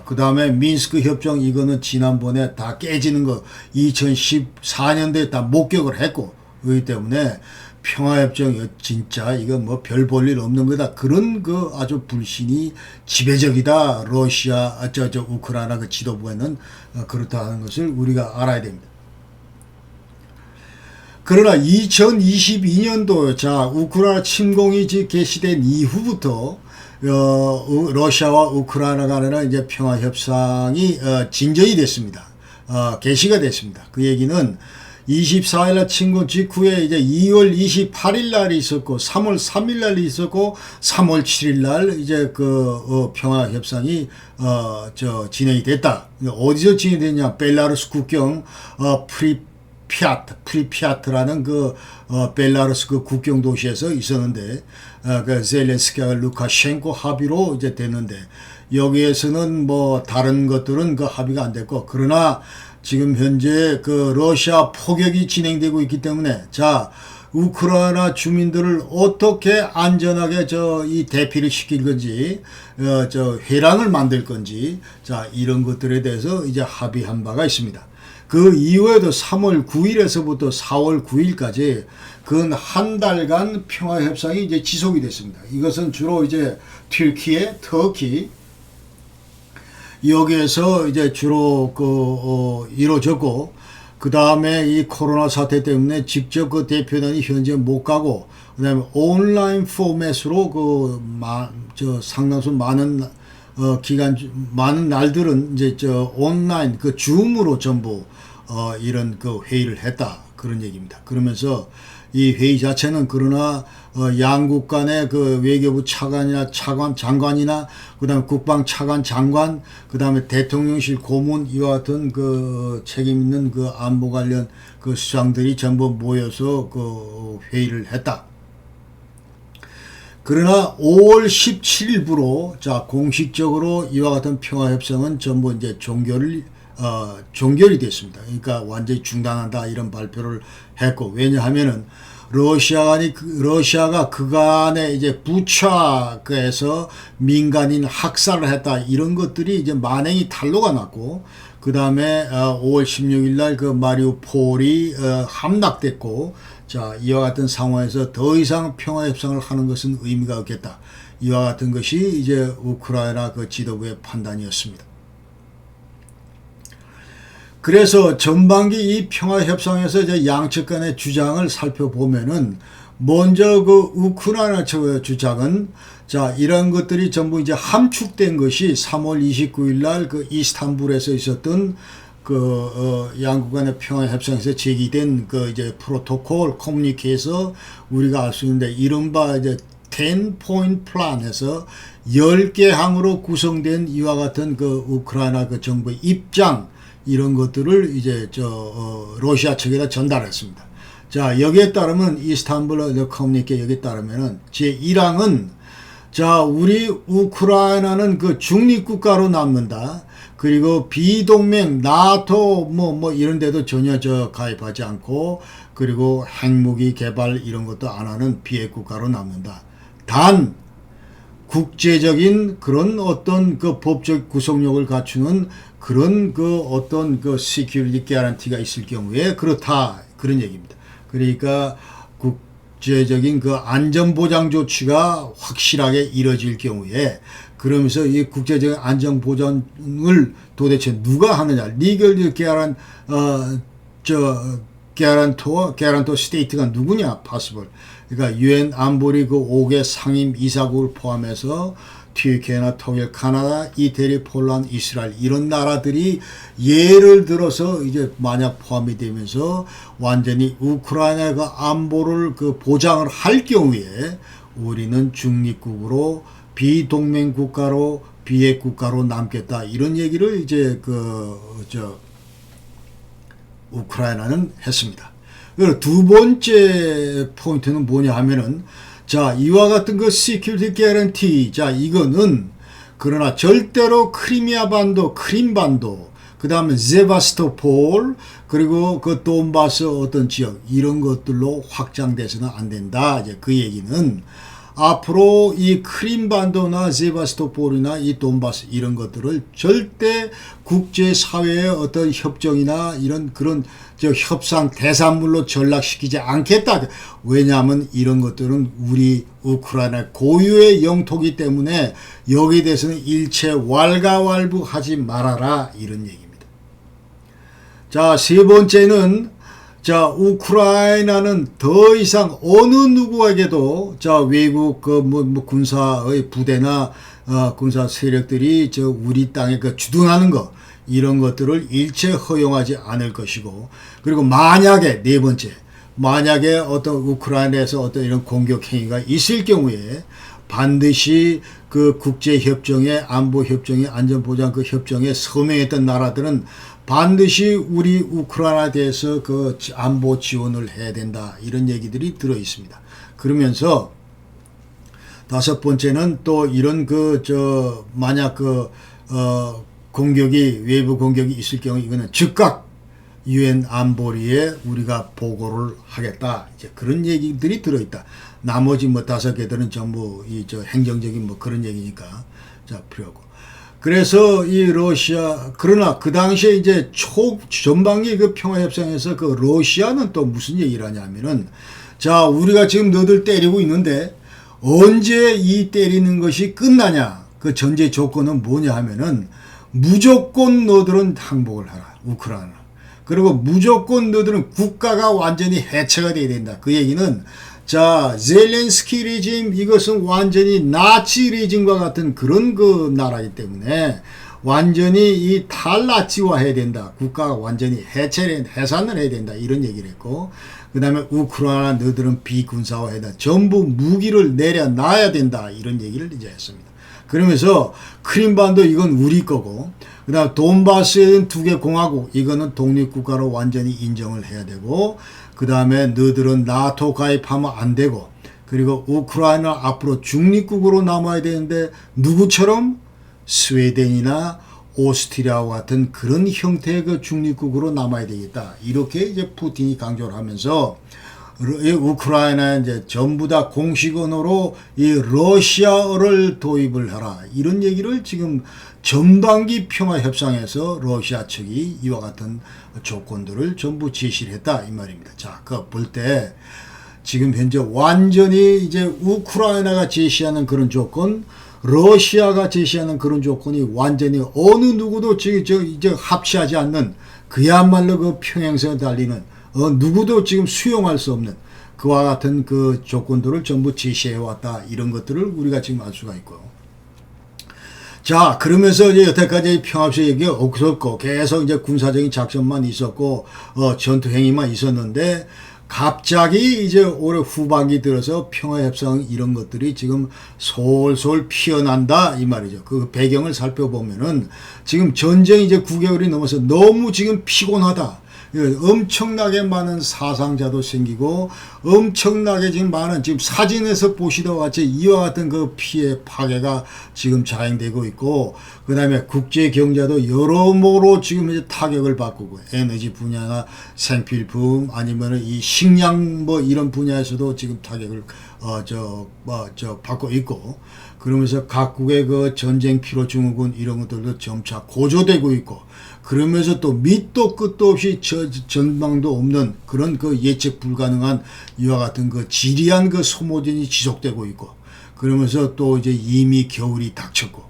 그 다음에 민스크 협정 이거는 지난번에 다 깨지는 거 2014년도에 다 목격을 했고 그렇기 때문에 평화협정 진짜 이거 별 볼 일 없는 거다 그런 그 아주 불신이 지배적이다 러시아 우크라이나 그 지도부에는 그렇다는 것을 우리가 알아야 됩니다. 그러나 2022년도 우크라이나 침공이 개시된 이후부터 러시아와 우크라이나 간에는 이제 평화 협상이 진전이 됐습니다. 개시가 됐습니다. 그 얘기는 24일 날 침공 직후에 이제 2월 28일 날이 있었고 3월 3일 날이 있었고 3월 7일 날 이제 그 평화 협상이 진행이 됐다. 어디서 진행됐냐? 벨라루스 국경 프리피아트라는 그 벨라루스 그 국경 도시에서 있었는데 그 젤렌스키와 루카셴코 합의로 이제 됐는데 여기에서는 다른 것들은 그 합의가 안 됐고 그러나 지금 현재 그 러시아 포격이 진행되고 있기 때문에 우크라이나 주민들을 어떻게 안전하게 이 대피를 시킬 건지 회랑을 만들 건지 이런 것들에 대해서 이제 합의한 바가 있습니다. 그 이후에도 3월 9일에서부터 4월 9일까지 근 한 달간 평화 협상이 이제 지속이 됐습니다. 이것은 주로 이제 터키 여기에서 이제 주로 이루어졌고 그 다음에 이 코로나 사태 때문에 직접 그 대표단이 현재 못 가고 그 다음에 온라인 포맷으로 상당수 많은 많은 날들은 이제 온라인 줌으로 전부 이런 그 회의를 했다 그런 얘기입니다. 그러면서 이 회의 자체는 그러나 양국 간의 그 외교부 장관이나 그다음에 국방 차관 장관 그다음에 대통령실 고문 이와 같은 그 책임 있는 그 안보 관련 그 수장들이 전부 모여서 그 회의를 했다. 그러나 5월 17일부로 공식적으로 이와 같은 평화 협상은 전부 이제 종결이 됐습니다. 그러니까 완전히 중단한다 이런 발표를 했고 왜냐하면은 러시아가 그간에 이제 부차에서 민간인 학살을 했다 이런 것들이 이제 만행이 탄로가 났고 그 다음에 5월 16일 날 그 마리우폴이 함락됐고 이와 같은 상황에서 더 이상 평화 협상을 하는 것은 의미가 없겠다. 이와 같은 것이 이제 우크라이나 그 지도부의 판단이었습니다. 그래서 전반기 이 평화협상에서 이제 양측 간의 주장을 살펴보면은 먼저 그 우크라이나 측의 주장은 이런 것들이 전부 이제 함축된 것이 3월 29일 날 그 이스탄불에서 있었던 양국 간의 평화협상에서 제기된 그 이제 프로토콜 커뮤니케에서 우리가 알 수 있는데 이른바 이제 10포인트 플랜에서 10개 항으로 구성된 이와 같은 그 우크라이나 그 정부의 입장 이런 것들을 이제 러시아 측에다 전달했습니다. 자, 여기에 따르면 이스탄불 커뮤니케 여기에 따르면은 제1항은 자, 우리 우크라이나는 그 중립국가로 남는다. 그리고 비동맹, 나토, 뭐 이런 데도 전혀 가입하지 않고, 그리고 핵무기 개발 이런 것도 안 하는 비핵국가로 남는다. 단, 국제적인 그런 어떤 그 법적 구속력을 갖추는 그런 그 어떤 그 시큐리티 개런티가 있을 경우에 그렇다. 그런 얘기입니다. 그러니까 국제적인 그 안전보장 조치가 확실하게 이뤄질 경우에 그러면서 이 국제적인 안전보장을 도대체 누가 하느냐. 리걸 개런토 스테이트가 누구냐. 파스벌. 그러니까 유엔 안보리 그 5개 상임 이사국을 포함해서 튀르키예나 독일, 카나다, 이태리, 폴란드, 이스라엘 이런 나라들이 예를 들어서 이제 만약 포함이 되면서 완전히 우크라이나가 안보를 그 보장을 할 경우에 우리는 중립국으로 비동맹 국가로 비핵 국가로 남겠다 이런 얘기를 이제 우크라이나는 했습니다. 그리고 두 번째 포인트는 뭐냐 하면은 자, 이와 같은 그 시큐리티 개런티 자, 이거는 그러나 절대로 크리미아 반도, 크림반도, 그 다음에 세바스토폴, 그리고 그 돈바스 어떤 지역 이런 것들로 확장돼서는 안 된다. 이제 그 얘기는 앞으로 이 크림반도나 세바스토폴이나 이 돈바스 이런 것들을 절대 국제사회의 어떤 협정이나 이런 그런 협상 대상물로 전락시키지 않겠다. 왜냐하면 이런 것들은 우리 우크라이나 고유의 영토이기 때문에 여기에 대해서는 일체 왈가왈부하지 말아라 이런 얘기입니다. 자, 세 번째는 자, 우크라이나는 더 이상 어느 누구에게도 자, 외국 군사의 부대나 군사 세력들이 우리 땅에 주둔하는 거 이런 것들을 일체 허용하지 않을 것이고, 그리고 만약에 네 번째, 만약에 어떤 우크라이나에서 어떤 이런 공격 행위가 있을 경우에 반드시 그 국제협정에 안보협정에 안전보장 그 협정에 서명했던 나라들은 반드시 우리 우크라이나에 대해서 그 안보 지원을 해야 된다. 이런 얘기들이 들어 있습니다. 그러면서 다섯 번째는 또 이런 만약 공격이 외부 공격이 있을 경우 이거는 즉각 유엔 안보리에 우리가 보고를 하겠다. 이제 그런 얘기들이 들어 있다. 나머지 다섯 개들은 전부 행정적인 그런 얘기니까 자 필요 없고. 그래서 이 러시아 그러나 그 당시에 이제 전반기 그 평화협상에서 그 러시아는 또 무슨 얘기를 하냐면은 자 우리가 지금 너들 때리고 있는데 언제 이 때리는 것이 끝나냐. 그 전제 조건은 뭐냐 하면은 무조건 너들은 항복을 하라. 우크라이나. 그리고 무조건 너들은 국가가 완전히 해체가 돼야 된다. 그 얘기는 자, 젤렌스키 레짐 이것은 완전히 나치 레짐과 같은 그런 그 나라이기 때문에 완전히 이 탈나치화 해야 된다. 국가가 완전히 해산을 해야 된다. 이런 얘기를 했고, 그 다음에 우크라이나 너들은 비군사화해야 된다. 전부 무기를 내려놔야 된다. 이런 얘기를 이제 했습니다. 그러면서 크림반도 이건 우리 거고, 그 다음 돈바스에 두 개 공화국 이거는 독립국가로 완전히 인정을 해야 되고, 그 다음에 너들은 나토 가입하면 안 되고, 그리고 우크라이나 앞으로 중립국으로 남아야 되는데 누구처럼 스웨덴이나 오스트리아와 같은 그런 형태의 그 중립국으로 남아야 되겠다. 이렇게 이제 푸틴이 강조를 하면서 우크라이나에 이제 전부 다 공식 언어로 이 러시아어를 도입을 하라. 이런 얘기를 지금 전반기 평화협상에서 러시아 측이 이와 같은 조건들을 전부 제시를 했다. 이 말입니다. 자, 그거 볼 때 지금 현재 완전히 이제 우크라이나가 제시하는 그런 조건, 러시아가 제시하는 그런 조건이 완전히 어느 누구도 이제 합치하지 않는 그야말로 그 평행선에 달리는 누구도 지금 수용할 수 없는 그와 같은 그 조건들을 전부 제시해 왔다. 이런 것들을 우리가 지금 알 수가 있고요. 자, 그러면서 이제 여태까지 평화협상 얘기가 없었고 계속 이제 군사적인 작전만 있었고 전투 행위만 있었는데 갑자기 이제 올해 후반기 들어서 평화협상 이런 것들이 지금 솔솔 피어난다 이 말이죠. 그 배경을 살펴보면은 지금 전쟁이 이제 9개월이 넘어서 너무 지금 피곤하다. 엄청나게 많은 사상자도 생기고 엄청나게 지금 많은 지금 사진에서 보시던 같이 이와 같은 그 피해 파괴가 지금 자행되고 있고 그 다음에 국제 경제도 여러모로 지금 이제 타격을 받고 에너지 분야나 생필품 아니면 이 식량 뭐 이런 분야에서도 지금 타격을 받고 있고 그러면서 각국의 그 전쟁 피로 증후군 이런 것들도 점차 고조되고 있고 그러면서 또 밑도 끝도 없이 전망도 없는 그런 그 예측 불가능한 이와 같은 그 지리한 그 소모전이 지속되고 있고 그러면서 또 이제 이미 겨울이 닥쳤고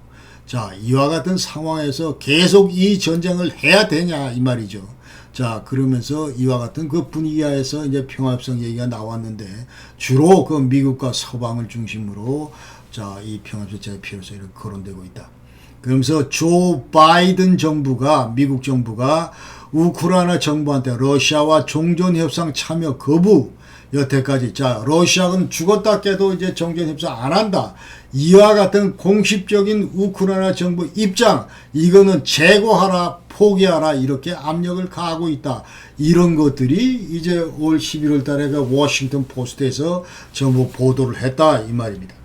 자 이와 같은 상황에서 계속 이 전쟁을 해야 되냐 이 말이죠. 자 그러면서 이와 같은 그 분위기하에서 이제 평화협상 얘기가 나왔는데 주로 그 미국과 서방을 중심으로 자 이 평화협상 재필요서 이렇게 거론되고 있다. 그러면서 조 바이든 정부가 미국 정부가 우크라이나 정부한테 러시아와 종전협상 참여 거부 여태까지 자 러시아는 죽었다 깨도 이제 종전협상 안 한다. 이와 같은 공식적인 우크라이나 정부 입장 이거는 재고하라 포기하라 이렇게 압력을 가하고 있다. 이런 것들이 이제 올 11월 달에 그 워싱턴 포스트에서 전부 보도를 했다 이 말입니다.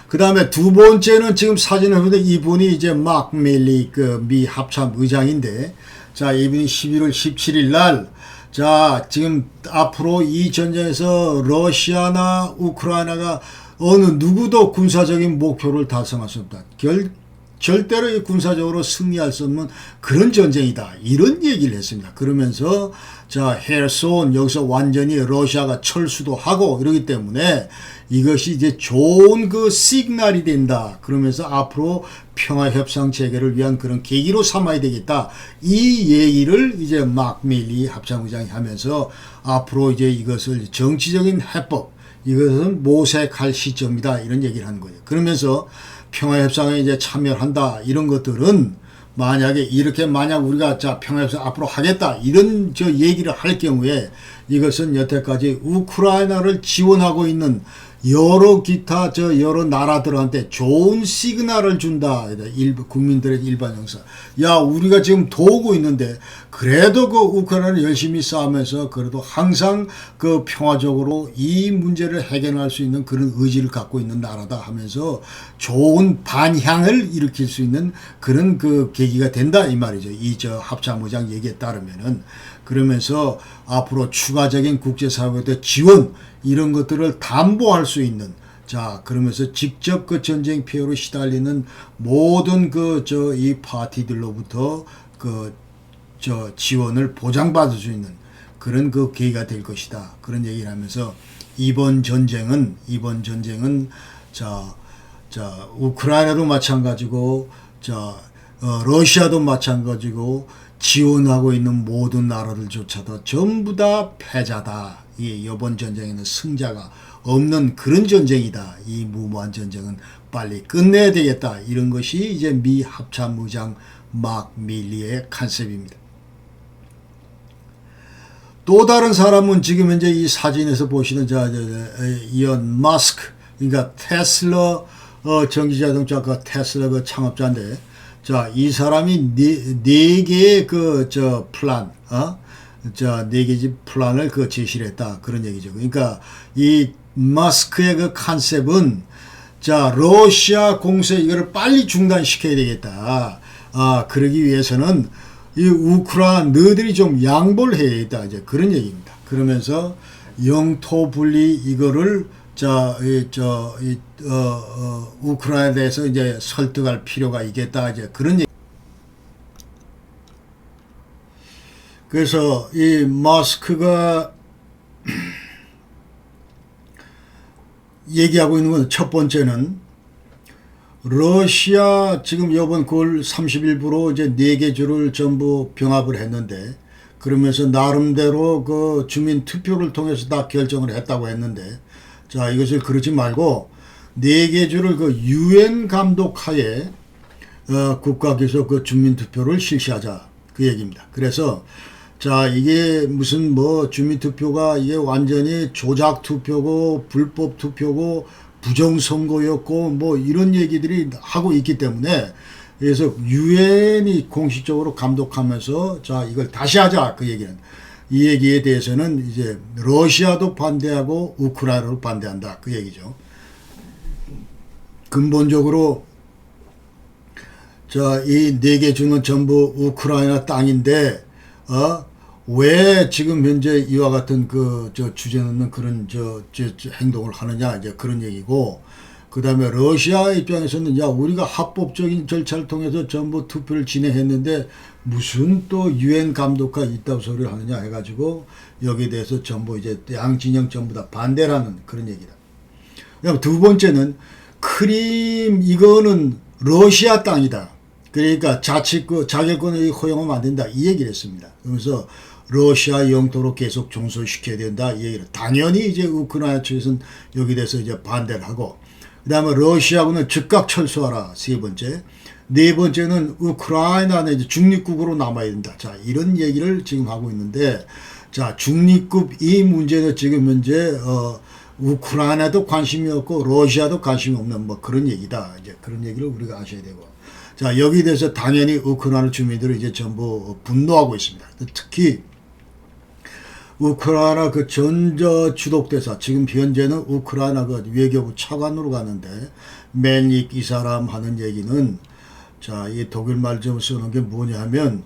그 다음에 두 번째는 지금 사진을 보는데 이분이 이제 막 밀리 그 미 합참 의장인데 자 이분이 11월 17일 날 자 지금 앞으로 이 전쟁에서 러시아나 우크라이나가 어느 누구도 군사적인 목표를 달성할 수 없다. 절대로 군사적으로 승리할 수 없는 그런 전쟁이다. 이런 얘기를 했습니다. 그러면서 자 헤르손 여기서 완전히 러시아가 철수도 하고 이러기 때문에 이것이 이제 좋은 그 시그널이 된다. 그러면서 앞으로 평화협상 체계를 위한 그런 계기로 삼아야 되겠다. 이 얘기를 이제 막 밀리 합참의장이 하면서 앞으로 이제 이것을 정치적인 해법 이것은 모색할 시점이다. 이런 얘기를 하는 거예요. 그러면서 평화협상에 이제 참여한다. 이런 것들은 만약에 이렇게 만약 우리가 자 평화협상 앞으로 하겠다. 이런 저 얘기를 할 경우에 이것은 여태까지 우크라이나를 지원하고 있는 여러 기타 여러 나라들한테 좋은 시그널을 준다. 국민들의 일반 형사. 야, 우리가 지금 도우고 있는데 그래도 그 우크라이나를 열심히 싸우면서 그래도 항상 그 평화적으로 이 문제를 해결할 수 있는 그런 의지를 갖고 있는 나라다 하면서 좋은 반향을 일으킬 수 있는 그런 그 계기가 된다 이 말이죠. 이 합참의장 얘기에 따르면은 그러면서 앞으로 추가적인 국제사회의 지원 이런 것들을 담보할 수 있는 자 그러면서 직접 그 전쟁 피해로 시달리는 모든 이 파티들로부터 지원을 보장받을 수 있는 그런 그 계기가 될 것이다. 그런 얘기를 하면서 이번 전쟁은 우크라이나도 마찬가지고 러시아도 마찬가지고 지원하고 있는 모든 나라들조차도 전부 다 패자다. 이번 전쟁에는 승자가 없는 그런 전쟁이다. 이 무모한 전쟁은 빨리 끝내야 되겠다. 이런 것이 이제 미 합참의장 막 밀리의 컨셉입니다. 또 다른 사람은 지금 현재 이 사진에서 보시는 이언 머스크, 그러니까 테슬라 전기자동차 테슬라 그 창업자인데, 자, 이 사람이 네 개의 플랜, 네 개의 플랜을 제시를 했다. 그런 얘기죠. 그러니까 이 머스크의 그 컨셉은 자, 러시아 공세 이거를 빨리 중단시켜야 되겠다. 그러기 위해서는 이 우크라이나 너희들이 좀 양보를 해야 겠다. 이제 그런 얘기입니다. 그러면서 영토 분리 이거를 우크라이나에 대해서 이제 설득할 필요가 있겠다. 이제 그런 얘기. 그래서 이 머스크가 얘기하고 있는 건 첫 번째는 러시아 지금 이번 9월 30일부로 이제 4개 주를 전부 병합을 했는데 그러면서 나름대로 그 주민 투표를 통해서 다 결정을 했다고 했는데 자 이것을 그러지 말고 4개 주를 그 유엔 감독하에 국가기소 그 주민 투표를 실시하자 그 얘기입니다. 그래서 자 이게 무슨 뭐 주민 투표가 이게 완전히 조작 투표고 불법 투표고 부정선거였고 뭐 이런 얘기들이 하고 있기 때문에 그래서 유엔이 공식적으로 감독하면서 자 이걸 다시 하자 그 얘기는 이 얘기에 대해서는 이제 러시아도 반대하고 우크라이나도 반대한다 그 얘기죠. 근본적으로 자 이 네 개 주는 전부 우크라이나 땅인데 왜 지금 현재 이와 같은 그 저 주제넘는 그런 저 행동을 하느냐 이제 그런 얘기고. 그 다음에 러시아 입장에서는 야 우리가 합법적인 절차를 통해서 전부 투표를 진행했는데 무슨 또 유엔 감독가 있다고 소리를 하느냐 해가지고 여기에 대해서 전부 이제 양 진영 전부 다 반대라는 그런 얘기다. 그다음 두 번째는 크림 이거는 러시아 땅이다. 그러니까 자객권을 허용하면 안 된다 이 얘기를 했습니다. 그러면서 러시아 영토로 계속 종소시켜야 된다 이 얘기를 당연히 이제 우크라이나 측에서는 여기 대해서 이제 반대를 하고. 그 다음에 러시아군은 즉각 철수하라. 세 번째. 네 번째는 우크라이나는 이제 중립국으로 남아야 된다. 자, 이런 얘기를 지금 하고 있는데, 자, 중립국 이 문제는 지금 현재, 우크라이나도 관심이 없고, 러시아도 관심이 없는 뭐 그런 얘기다. 이제 그런 얘기를 우리가 아셔야 되고. 자, 여기에 대해서 당연히 우크라이나 주민들은 이제 전부 분노하고 있습니다. 특히, 우크라이나 그 전저 주독대사 지금 현재는 우크라이나 그 외교부 차관으로 가는데 멜닉 이 사람 하는 얘기는 자 이 독일말 좀 쓰는 게 뭐냐 하면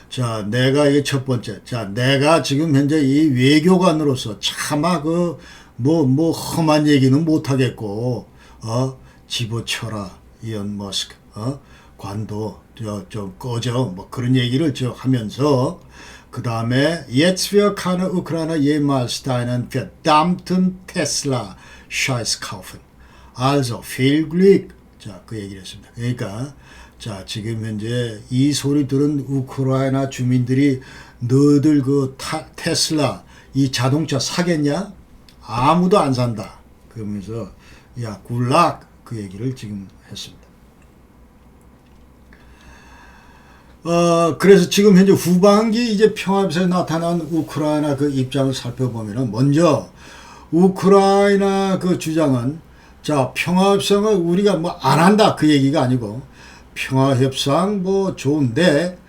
자 내가 이게 첫 번째 자 내가 지금 현재 이 외교관으로서 차마 그 뭐 험한 얘기는 못 하겠고 집어쳐라 이언 머스크 관도 좀 꺼져 뭐 그런 얘기를 저 하면서 그 다음에 Jetzt wir keine Ukrainer jemals deinen verdammten Tesla Scheiß kaufen. Also viel Glück. 자, 그 얘기를 했습니다. 그러니까 자 지금 현재 이 소리 들은 우크라이나 주민들이 너희들 그 테슬라 이 자동차 사겠냐? 아무도 안 산다. 그러면서 야 굴락 그 얘기를 지금 했습니다. 그래서 지금 현재 후반기 이제 평화협상에 나타난 우크라이나 그 입장을 살펴보면은 먼저 우크라이나 그 주장은 자 평화협상을 우리가 뭐 안 한다 그 얘기가 아니고 평화협상 뭐 좋은데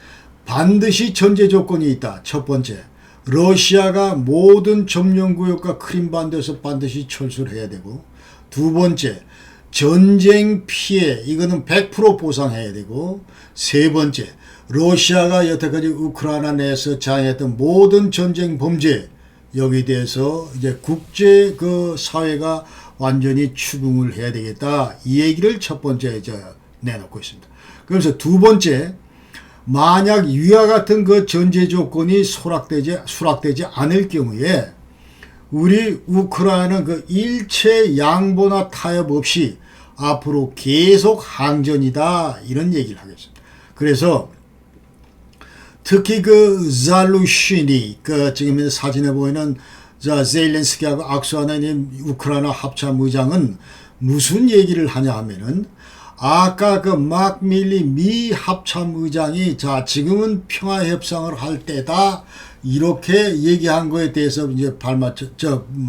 반드시 전제 조건이 있다. 첫 번째 러시아가 모든 점령구역과 크림반도에서 반드시 철수를 해야 되고 두 번째 전쟁 피해 이거는 100% 보상해야 되고 세 번째 러시아가 여태까지 우크라이나 내에서 자행했던 모든 전쟁 범죄 여기에 대해서 이제 국제 그 사회가 완전히 추궁을 해야 되겠다 이 얘기를 첫 번째 이제 내놓고 있습니다. 그래서 두 번째 만약 위와 같은 그 전제 조건이 수락되지 않을 경우에 우리 우크라이나는 그 일체 양보나 타협 없이 앞으로 계속 항전이다 이런 얘기를 하겠습니다. 그래서 특히 그 잘루시니 그 지금 사진에 보이는 젤렌스키하고 악수하는 우크라이나 합참의장은 무슨 얘기를 하냐 하면은 아까 그 막밀리 미 합참의장이 자 지금은 평화협상을 할 때다 이렇게 얘기한 거에 대해서 이제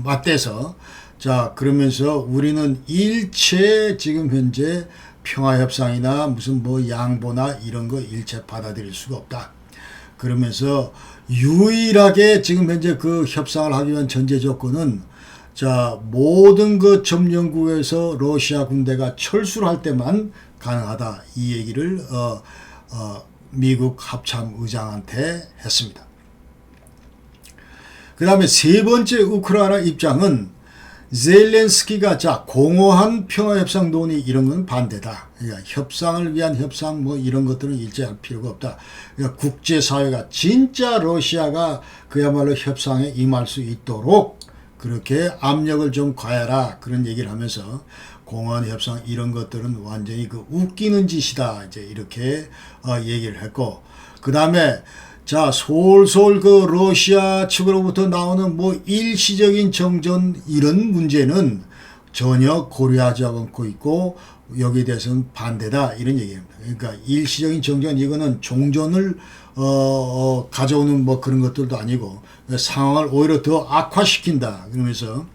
맞대서 자 그러면서 우리는 일체 지금 현재 평화협상이나 무슨 뭐 양보나 이런 거 일체 받아들일 수가 없다. 그러면서 유일하게 지금 현재 그 협상을 하기 위한 전제 조건은 자 모든 그 점령국에서 러시아 군대가 철수를 할 때만 가능하다 이 얘기를 미국 합참의장한테 했습니다. 그 다음에 세 번째 우크라이나 입장은 젤렌스키가 자 공허한 평화협상 논의 이런 건 반대다. 그러니까 협상을 위한 협상 뭐 이런 것들은 일제할 필요가 없다. 그러니까 국제사회가 진짜 러시아가 그야말로 협상에 임할 수 있도록 그렇게 압력을 좀 가해라 그런 얘기를 하면서 공허한 협상 이런 것들은 완전히 그 웃기는 짓이다 이제 이렇게 얘기를 했고 그 다음에 자 솔솔 그 러시아 측으로부터 나오는 뭐 일시적인 정전 이런 문제는 전혀 고려하지 않고 있고 여기에 대해서는 반대다 이런 얘기입니다. 그러니까 일시적인 정전 이거는 종전을 가져오는 뭐 그런 것들도 아니고 상황을 오히려 더 악화시킨다. 그러면서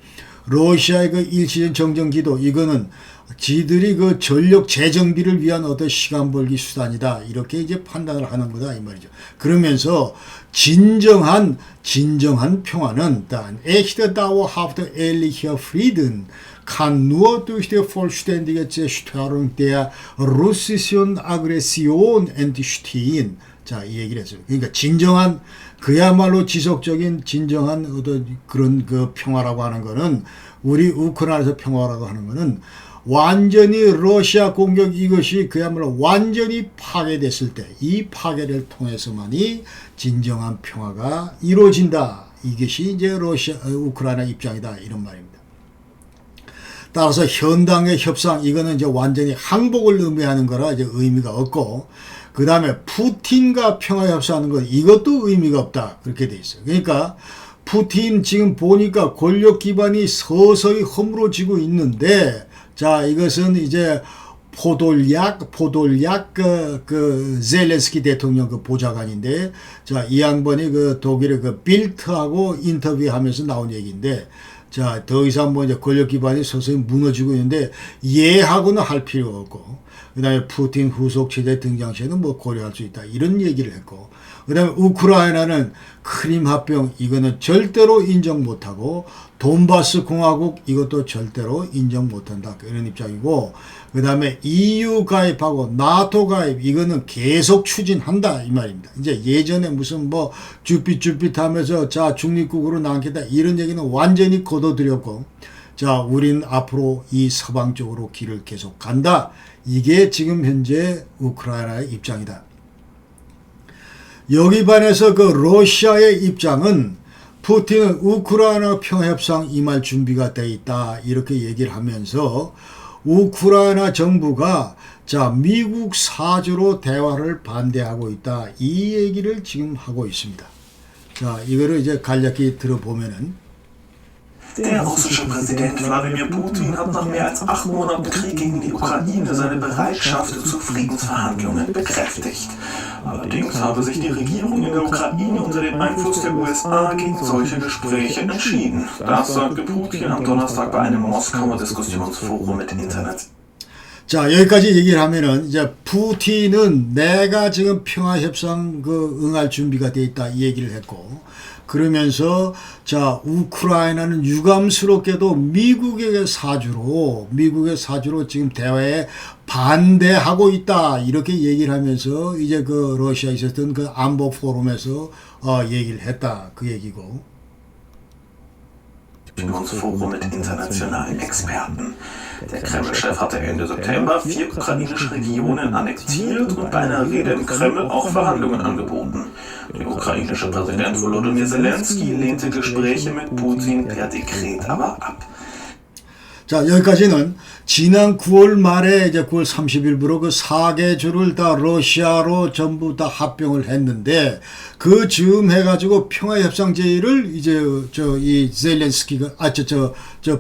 러시아의 그 일시적 정전기도 이거는 지들이 그 전력 재정비를 위한 어떤 시간 벌기 수단이다. 이렇게 이제 판단을 하는 거다. 이 말이죠. 그러면서 진정한 평화는 dann echte dauerhafte ehrliche Frieden kann nur durch die vollständige Zerstörung der russischen Aggression entstehen. 자, 이 얘기를 했어요. 그러니까 진정한 그야말로 지속적인 진정한 어떤 그런 그 평화라고 하는 거는 우리 우크라이나에서 평화라고 하는 거는 완전히 러시아 공격 이것이 그야말로 완전히 파괴됐을 때 이 파괴를 통해서만이 진정한 평화가 이루어진다. 이것이 이제 우크라이나 입장이다. 이런 말입니다. 따라서 현당의 협상 이거는 이제 완전히 항복을 의미하는 거라 이제 의미가 없고 그 다음에 푸틴과 평화 협상하는 것 이것도 의미가 없다. 그렇게 돼 있어요. 그러니까 푸틴 지금 보니까 권력 기반이 서서히 허물어지고 있는데 자, 이것은 이제 포돌약 그 젤렌스키 대통령 그 보좌관인데 자, 이 양반이 그 독일의 그 빌트하고 인터뷰하면서 나온 얘기인데 자, 더 이상 뭐 이제 권력 기반이 서서히 무너지고 있는데 예하고는 할 필요가 없고 그 다음에 푸틴 후속 체제 등장 시에는 뭐 고려할 수 있다. 이런 얘기를 했고 그 다음에 우크라이나는 크림 합병 이거는 절대로 인정 못하고 돈바스 공화국 이것도 절대로 인정 못한다. 이런 입장이고 그 다음에 EU 가입하고 나토 가입 이거는 계속 추진한다. 이 말입니다. 이제 예전에 무슨 뭐 쭈삣쭈삣 하면서 자 중립국으로 남겠다 이런 얘기는 완전히 거둬들였고 자 우린 앞으로 이 서방 쪽으로 길을 계속 간다. 이게 지금 현재 우크라이나의 입장이다. 여기 반해서 그 러시아의 입장은 푸틴은 우크라이나 평화협상 임할 준비가 돼 있다. 이렇게 얘기를 하면서 우크라이나 정부가 자 미국 사주로 대화를 반대하고 있다. 이 얘기를 지금 하고 있습니다. 자 이거를 이제 간략히 들어보면은 Der russische Präsident Wladimir Putin hat nach mehr als 8 Monaten Krieg gegen die Ukraine seine Bereitschaft zu Friedensverhandlungen bekräftigt. Allerdings habe sich die Regierung in der Ukraine unter dem Einfluss der USA gegen solche Gespräche entschieden. Das sagte Putin am Donnerstag bei einem Moskauer Diskussionsforum mit Internet. 자 여기까지 얘기를 하면은 이제 푸틴은 내가 지금 평화협상 그 응할 준비가 돼 있다 이 얘기를 했고 그러면서 자 우크라이나는 유감스럽게도 미국의 사주로 지금 대화에 반대하고 있다 이렇게 얘기를 하면서 이제 그 러시아에 있었던 그 안보 포럼에서 얘기를 했다 그 얘기고. Diskussionsforum mit internationalen Experten. Der Kreml-Chef hatte Ende September 4 ukrainische Regionen annektiert und bei einer Rede im Kreml auch Verhandlungen angeboten. Der ukrainische Präsident Volodymyr Zelensky lehnte Gespräche mit Putin per Dekret aber ab. 자, 여기까지는 지난 9월 말에 이제 9월 30일부로 그 4개 주를 다 러시아로 전부 다 합병을 했는데 그 즈음 해가지고 평화협상 제의를 이제 이 젤렌스키가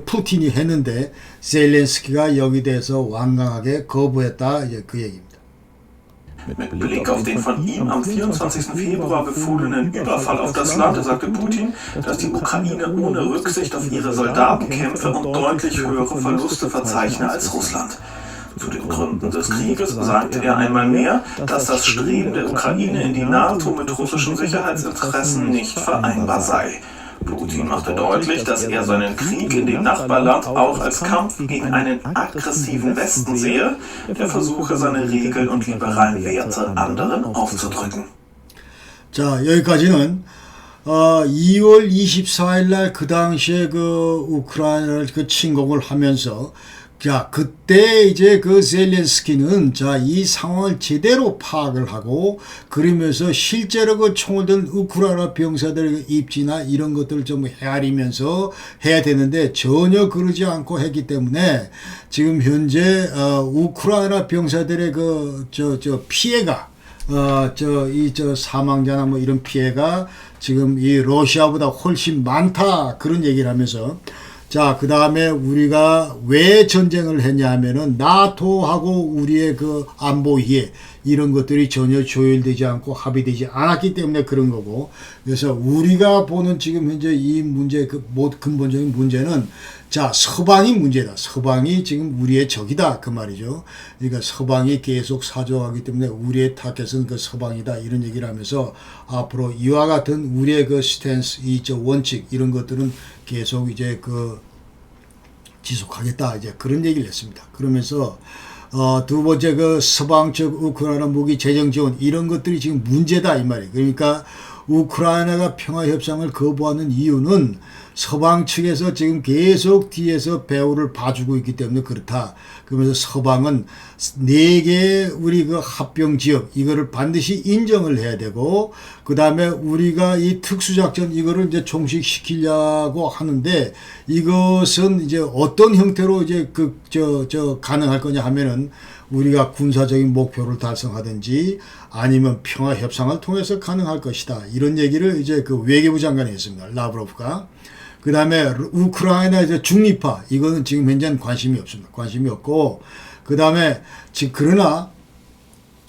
푸틴이 했는데 젤렌스키가 여기 대해서 완강하게 거부했다 이제 그 얘기입니다. Mit Blick auf den von ihm am 24. Februar befohlenen Überfall auf das Land sagte Putin, dass die Ukraine ohne Rücksicht auf ihre Soldaten kämpfe und deutlich höhere Verluste verzeichne als Russland. Zu den Gründen des Krieges sagte er einmal mehr, dass das Streben der Ukraine in die NATO mit russischen Sicherheitsinteressen nicht vereinbar sei. Putin machte deutlich, dass er seinen Krieg in dem Nachbarland auch als Kampf gegen einen aggressiven Westen sehe, der versuche, seine Regeln und liberalen Werte anderen aufzudrücken. 자, 여기까지는 2월 24일 날 그 당시에 그 우크라이나를 그 침공을 하면서 자, 그때 이제 그 젤렌스키는 자, 이 상황을 제대로 파악을 하고 그러면서 실제로 그 총을 든 우크라이나 병사들의 입지나 이런 것들을 좀 헤아리면서 해야 되는데 전혀 그러지 않고 했기 때문에 지금 현재 우크라이나 병사들의 그 피해가 사망자나 뭐 이런 피해가 지금 이 러시아보다 훨씬 많다 그런 얘기를 하면서 자, 그 다음에 우리가 왜 전쟁을 했냐 하면은 나토하고 우리의 그 안보위에 이런 것들이 전혀 조율되지 않고 합의되지 않았기 때문에 그런 거고, 그래서 우리가 보는 지금 현재 이 문제 그 근본적인 문제는 자, 서방이 문제다. 서방이 지금 우리의 적이다. 그 말이죠. 그러니까 서방이 계속 사정하기 때문에 우리의 타겟은 그 서방이다. 이런 얘기를 하면서 앞으로 이와 같은 우리의 그 스탠스, 이 원칙 이런 것들은 계속 이제 그 지속하겠다. 이제 그런 얘기를 했습니다. 그러면서 두 번째 그 서방 측 우크라이나 무기 재정 지원 이런 것들이 지금 문제다 이 말이에요. 그러니까 우크라이나가 평화 협상을 거부하는 이유는 서방 측에서 지금 계속 뒤에서 배후를 봐주고 있기 때문에 그렇다. 그러면서 서방은 4개 우리 그 합병 지역 이거를 반드시 인정을 해야 되고, 그 다음에 우리가 이 특수작전 이거를 이제 종식시키려고 하는데 이것은 이제 어떤 형태로 이제 가능할 거냐 하면은 우리가 군사적인 목표를 달성하든지 아니면 평화 협상을 통해서 가능할 것이다. 이런 얘기를 이제 그 외교부 장관이 했습니다. 라브로프가. 그 다음에 우크라이나 이제 중립화 이거는 지금 현재는 관심이 없습니다. 관심이 없고, 그 다음에 지금 그러나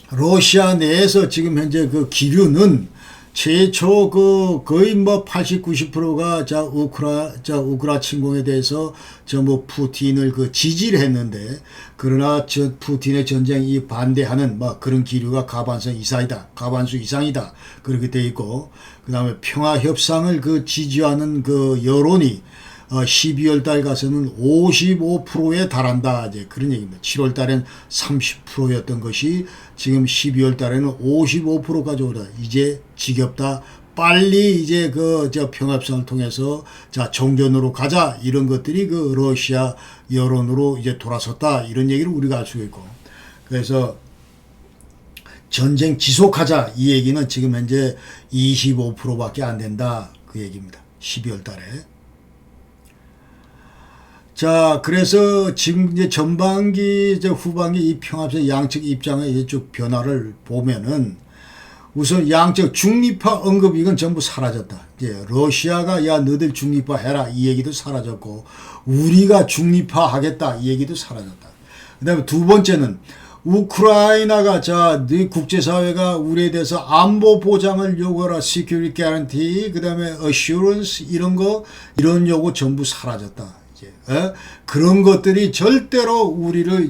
러시아 내에서 지금 현재 그 기류는 최초 그 거의 뭐 80, 90%가 우크라 침공에 대해서 전부 푸틴을 그 지지를 했는데, 그러나 푸틴의 전쟁이 반대하는 뭐 그런 기류가 과반수 이상이다. 그렇게 돼 있고, 그 다음에 평화 협상을 그 지지하는 그 여론이 12월 달 가서는 55%에 달한다. 이제 그런 얘기입니다. 7월 달엔 30%였던 것이 지금 12월 달에는 55%까지 오다. 이제 지겹다. 빨리 이제 평화협상을 통해서 자, 종전으로 가자. 이런 것들이 그 러시아 여론으로 이제 돌아섰다. 이런 얘기를 우리가 알 수 있고. 그래서 전쟁 지속하자. 이 얘기는 지금 현재 25%밖에 안 된다. 그 얘기입니다. 12월 달에. 자, 그래서 지금 이제 전반기, 후반기 이 평화협상 양측 입장의 쭉 변화를 보면은 우선 양측 중립화 언급 이건 전부 사라졌다. 이제 러시아가 야 너들 중립화 해라 이 얘기도 사라졌고, 우리가 중립화 하겠다 이 얘기도 사라졌다. 그다음에 두 번째는 우크라이나가 네 국제사회가 우리에 대해서 안보 보장을 요구하라, security guarantee, 그다음에 assurance 이런 요구 전부 사라졌다. 그런 것들이 절대로 우리를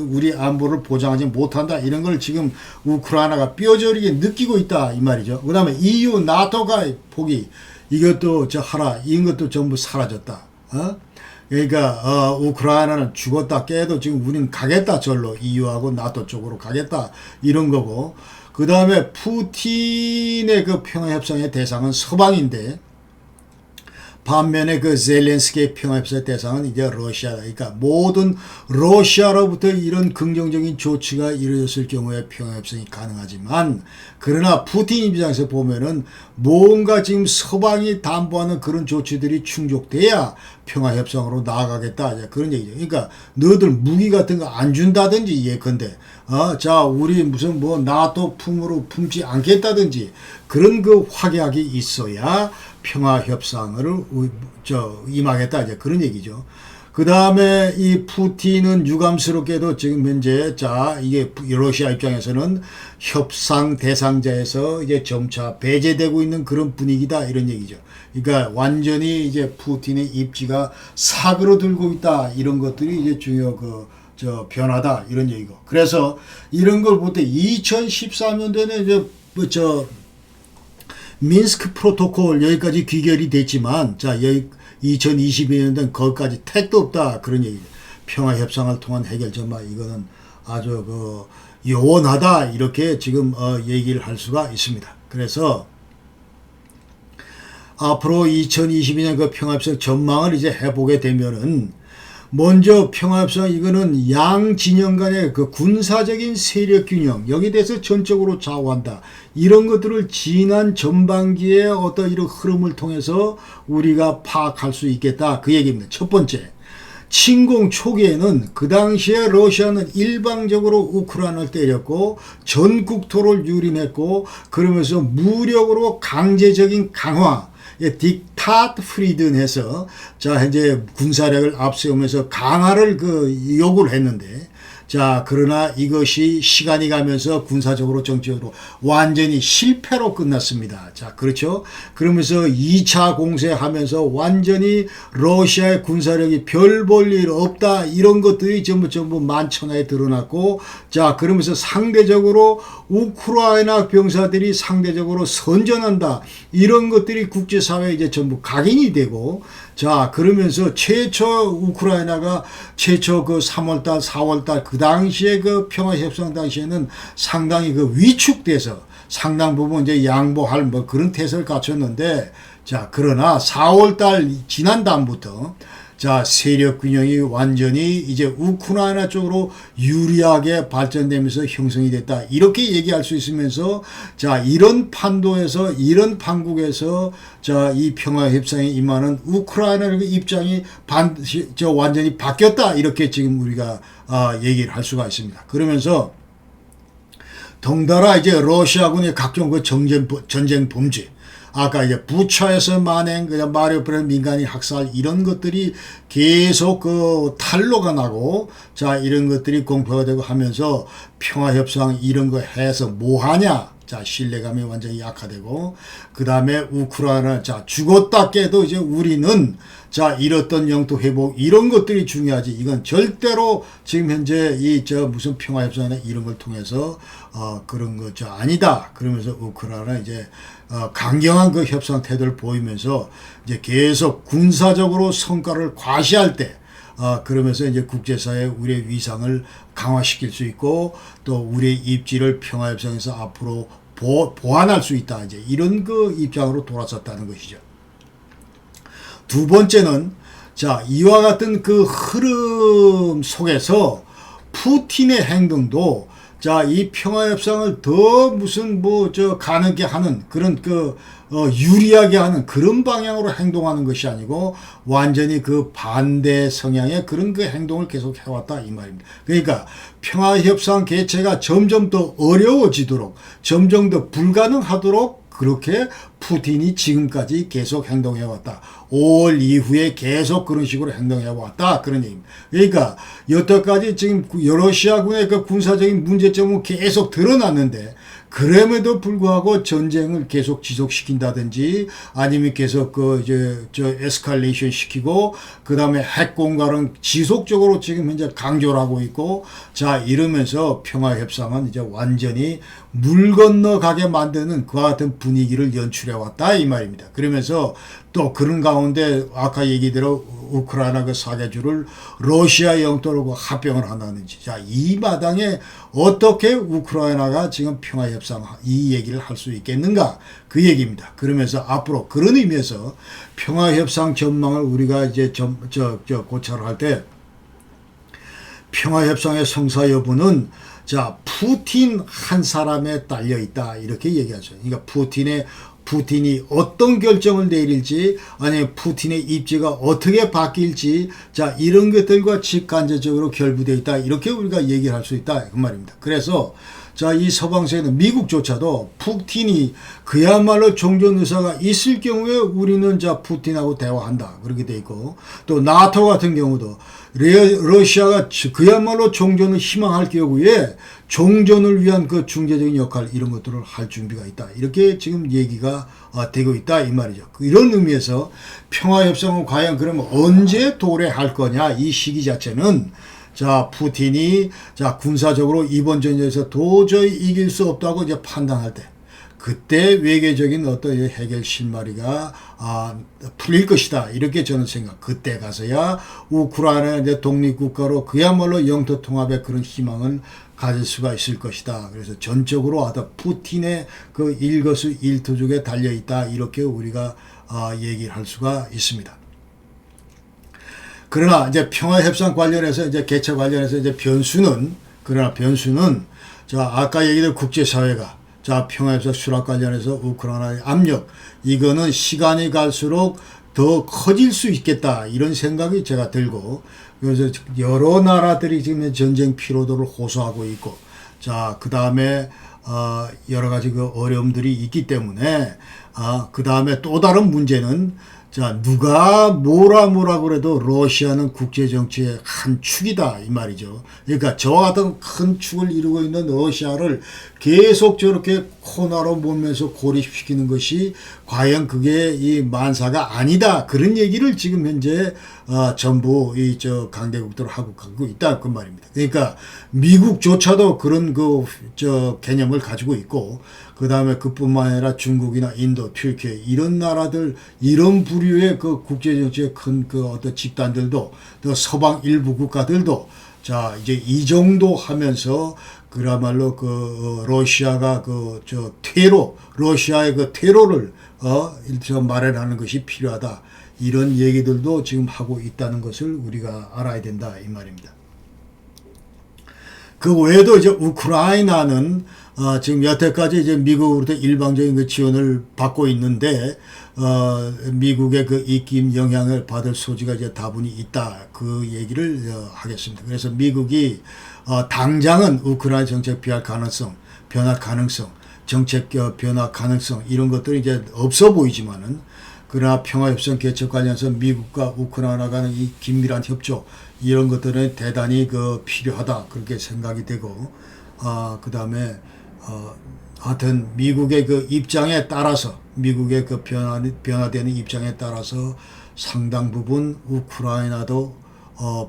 우리 안보를 보장하지 못한다. 이런 걸 지금 우크라이나가 뼈저리게 느끼고 있다. 이 말이죠. 그 다음에 EU, 나토가 포기, 이것도 하라. 이런 것도 전부 사라졌다. 그러니까, 우크라이나는 죽었다 깨도 지금 우리는 가겠다. 절로 EU하고 나토 쪽으로 가겠다. 이런 거고. 그 다음에 푸틴의 그 평화협상의 대상은 서방인데, 반면에 그 젤렌스키의 평화협상 대상은 이제 러시아다. 그러니까 모든 러시아로부터 이런 긍정적인 조치가 이루어졌을 경우에 평화협상이 가능하지만, 그러나 푸틴 입장에서 보면은 뭔가 지금 서방이 담보하는 그런 조치들이 충족돼야 평화협상으로 나아가겠다. 그런 얘기죠. 그러니까 너들 무기 같은 거 안 준다든지 예컨대, 자, 우리 무슨 나토 품으로 품지 않겠다든지 그런 그 확약이 있어야 평화협상을 임하겠다. 이제 그런 얘기죠. 그 다음에 이 푸틴은 유감스럽게도 지금 현재 이게 러시아 입장에서는 협상 대상자에서 이제 점차 배제되고 있는 그런 분위기다. 이런 얘기죠. 그러니까 완전히 이제 푸틴의 입지가 사그러들고 있다. 이런 것들이 이제 중요 변화다. 이런 얘기고. 그래서 이런 걸 볼 때 2013년도에는 이제 민스크 프로토콜 여기까지 귀결이 됐지만, 여기 2022년도는 거기까지 택도 없다. 그런 얘기죠. 평화협상을 통한 해결 전망 이거는 아주 요원하다. 이렇게 지금 얘기를 할 수가 있습니다. 그래서 앞으로 2022년 그 평화협상 전망을 이제 해보게 되면은, 먼저 평화협상 이거는 양 진영 간의 그 군사적인 세력 균형 여기에 대해서 전적으로 좌우한다. 이런 것들을 지난 전반기의 어떤 이런 흐름을 통해서 우리가 파악할 수 있겠다. 그 얘기입니다. 첫 번째, 침공 초기에는 그 당시에 러시아는 일방적으로 우크라이나를 때렸고 전국토를 유린했고, 그러면서 무력으로 강제적인 강화, 딕타트 프리든 해서 현재 군사력을 앞세우면서 강화를 요구를 했는데, 자, 그러나 이것이 시간이 가면서 군사적으로 정치적으로 완전히 실패로 끝났습니다. 자, 그렇죠. 그러면서 2차 공세하면서 완전히 러시아의 군사력이 별 볼 일 없다. 이런 것들이 전부 만천하에 드러났고, 자, 그러면서 상대적으로 우크라이나 병사들이 상대적으로 선전한다. 이런 것들이 국제사회에 이제 전부 각인이 되고, 자, 그러면서 최초 우크라이나가 최초 그 3월달, 4월달 그 당시에 그 평화협상 당시에는 상당히 그 위축돼서 상당 부분 이제 양보할 뭐 그런 태세를 갖췄는데, 자, 그러나 4월달 지난 다음부터 자, 세력 균형이 완전히 이제 우크라이나 쪽으로 유리하게 발전되면서 형성이 됐다. 이렇게 얘기할 수 있으면서, 자, 이런 판도에서, 이런 판국에서, 자, 이 평화협상에 임하는 우크라이나의 입장이 반드시, 완전히 바뀌었다. 이렇게 지금 우리가, 얘기를 할 수가 있습니다. 그러면서, 덩달아 이제 러시아군의 각종 그 전쟁 범죄, 아까 이제 부차에서 만행, 그냥 마리우폴의 민간인 학살 이런 것들이 계속 그 탄로가 나고, 자, 이런 것들이 공표가 되고 하면서 평화협상 이런 거 해서 뭐 하냐? 자, 신뢰감이 완전히 약화되고, 그 다음에 우크라이나, 자, 죽었다 깨도 이제 우리는, 자, 잃었던 영토 회복, 이런 것들이 중요하지. 이건 절대로 지금 현재 무슨 평화협상이나 이런 걸 통해서, 그런 거, 아니다. 그러면서 우크라이나 이제, 강경한 그 협상 태도를 보이면서 이제 계속 군사적으로 성과를 과시할 때, 그러면서 이제 국제사회 우리의 위상을 강화시킬 수 있고, 또 우리의 입지를 평화협상에서 앞으로 보완할 수 있다. 이제 이런 그 입장으로 돌아섰다는 것이죠. 두 번째는, 자, 이와 같은 그 흐름 속에서 푸틴의 행동도, 자, 이 평화협상을 더 무슨 가능하게 하는 그런 유리하게 하는 그런 방향으로 행동하는 것이 아니고 완전히 그 반대 성향의 그런 그 행동을 계속 해왔다 이 말입니다. 그러니까 평화협상 개최가 점점 더 어려워지도록 점점 더 불가능하도록 그렇게 푸틴이 지금까지 계속 행동해왔다. 5월 이후에 계속 그런 식으로 행동해왔다. 그런 얘기입니다. 그러니까 여태까지 지금 러시아군의 그 군사적인 문제점은 계속 드러났는데 그럼에도 불구하고 전쟁을 계속 지속시킨다든지 아니면 계속 에스컬레이션 시키고 그 다음에 핵 공갈은 지속적으로 지금 현재 강조를 하고 있고 자 이러면서 평화협상은 이제 완전히 물 건너가게 만드는 그와 같은 분위기를 연출해 왔다 이 말입니다. 그러면서 또 그런 가운데 아까 얘기대로 우크라이나 그 사계주를 러시아 영토로 합병을 한다든지 자 이 마당에 어떻게 우크라이나가 지금 평화협상 이 얘기를 할 수 있겠는가 그 얘기입니다. 그러면서 앞으로 그런 의미에서 평화협상 전망을 우리가 이제 고찰을 할 때 평화협상의 성사 여부는 자 푸틴 한 사람에 딸려 있다 이렇게 얘기하죠. 그러니까 푸틴이 어떤 결정을 내릴지 아니면 푸틴의 입지가 어떻게 바뀔지 자 이런 것들과 직간접적으로 결부되어 있다 이렇게 우리가 얘기를 할 수 있다 그 말입니다. 그래서 자 이 서방세계는 미국조차도 푸틴이 그야말로 종전 의사가 있을 경우에 우리는 자 푸틴하고 대화한다 그렇게 돼 있고 또 나토 같은 경우도 러시아가 그야말로 종전을 희망할 경우에 종전을 위한 그 중재적인 역할 이런 것들을 할 준비가 있다. 이렇게 지금 얘기가 되고 있다 이 말이죠. 이런 의미에서 평화협상은 과연 그러면 언제 도래할 거냐 이 시기 자체는 자 푸틴이 자 군사적으로 이번 전쟁에서 도저히 이길 수 없다고 이제 판단할 때 그때 외교적인 어떤 해결 실마리가 풀릴 것이다. 이렇게 저는 생각. 그때 가서야 우크라이나 이제 독립국가로 그야말로 영토 통합의 그런 희망을 가질 수가 있을 것이다. 그래서 전적으로 푸틴의 그 일거수일투족에 달려 있다. 이렇게 우리가 얘기를 할 수가 있습니다. 그러나 이제 평화협상 관련해서 이제 개최 관련해서 이제 변수는 자 아까 얘기된 국제사회가 자 평화협상 수락 관련해서 우크라이나의 압력 이거는 시간이 갈수록 더 커질 수 있겠다 이런 생각이 제가 들고 그래서 여러 나라들이 지금 전쟁 피로도를 호소하고 있고 자 그 다음에 여러 가지 그 어려움들이 있기 때문에 그 다음에 또 다른 문제는 자, 누가 뭐라 그래도 러시아는 국제정치의 한 축이다 이 말이죠. 그러니까 저와 같은 큰 축을 이루고 있는 러시아를 계속 저렇게 코너로 몰면서 고립시키는 것이 과연 그게 이 만사가 아니다. 그런 얘기를 지금 현재 전부 이 저 강대국들 하고 있다 그 말입니다. 그러니까 미국조차도 그런 그 저 개념을 가지고 있고, 그 다음에 그뿐만 아니라 중국이나 인도, 튀르키예 이런 나라들, 이런 부류의 그 국제정치의 큰 그 어떤 집단들도, 또 서방 일부 국가들도 자 이제 이 정도 하면서 그야말로 그 러시아가 그 저 테러, 러시아의 그 테러를 저 마련하는 것이 필요하다. 이런 얘기들도 지금 하고 있다는 것을 우리가 알아야 된다 이 말입니다. 그 외에도 이제 우크라이나는 지금 여태까지 이제 미국으로부터 일방적인 그 지원을 받고 있는데 미국의 그 입김 영향을 받을 소지가 이제 다분히 있다 그 얘기를 하겠습니다. 그래서 미국이 당장은 우크라이나 정책 비할 가능성, 변화 가능성, 정책 변화 가능성 이런 것들이 이제 없어 보이지만은, 그러나 평화협정 개척 관련해서 미국과 우크라이나 간의 이 긴밀한 협조 이런 것들은 대단히 그 필요하다 그렇게 생각이 되고, 그 다음에 하여튼 미국의 그 입장에 따라서, 미국의 그 변화되는 입장에 따라서 상당 부분 우크라이나도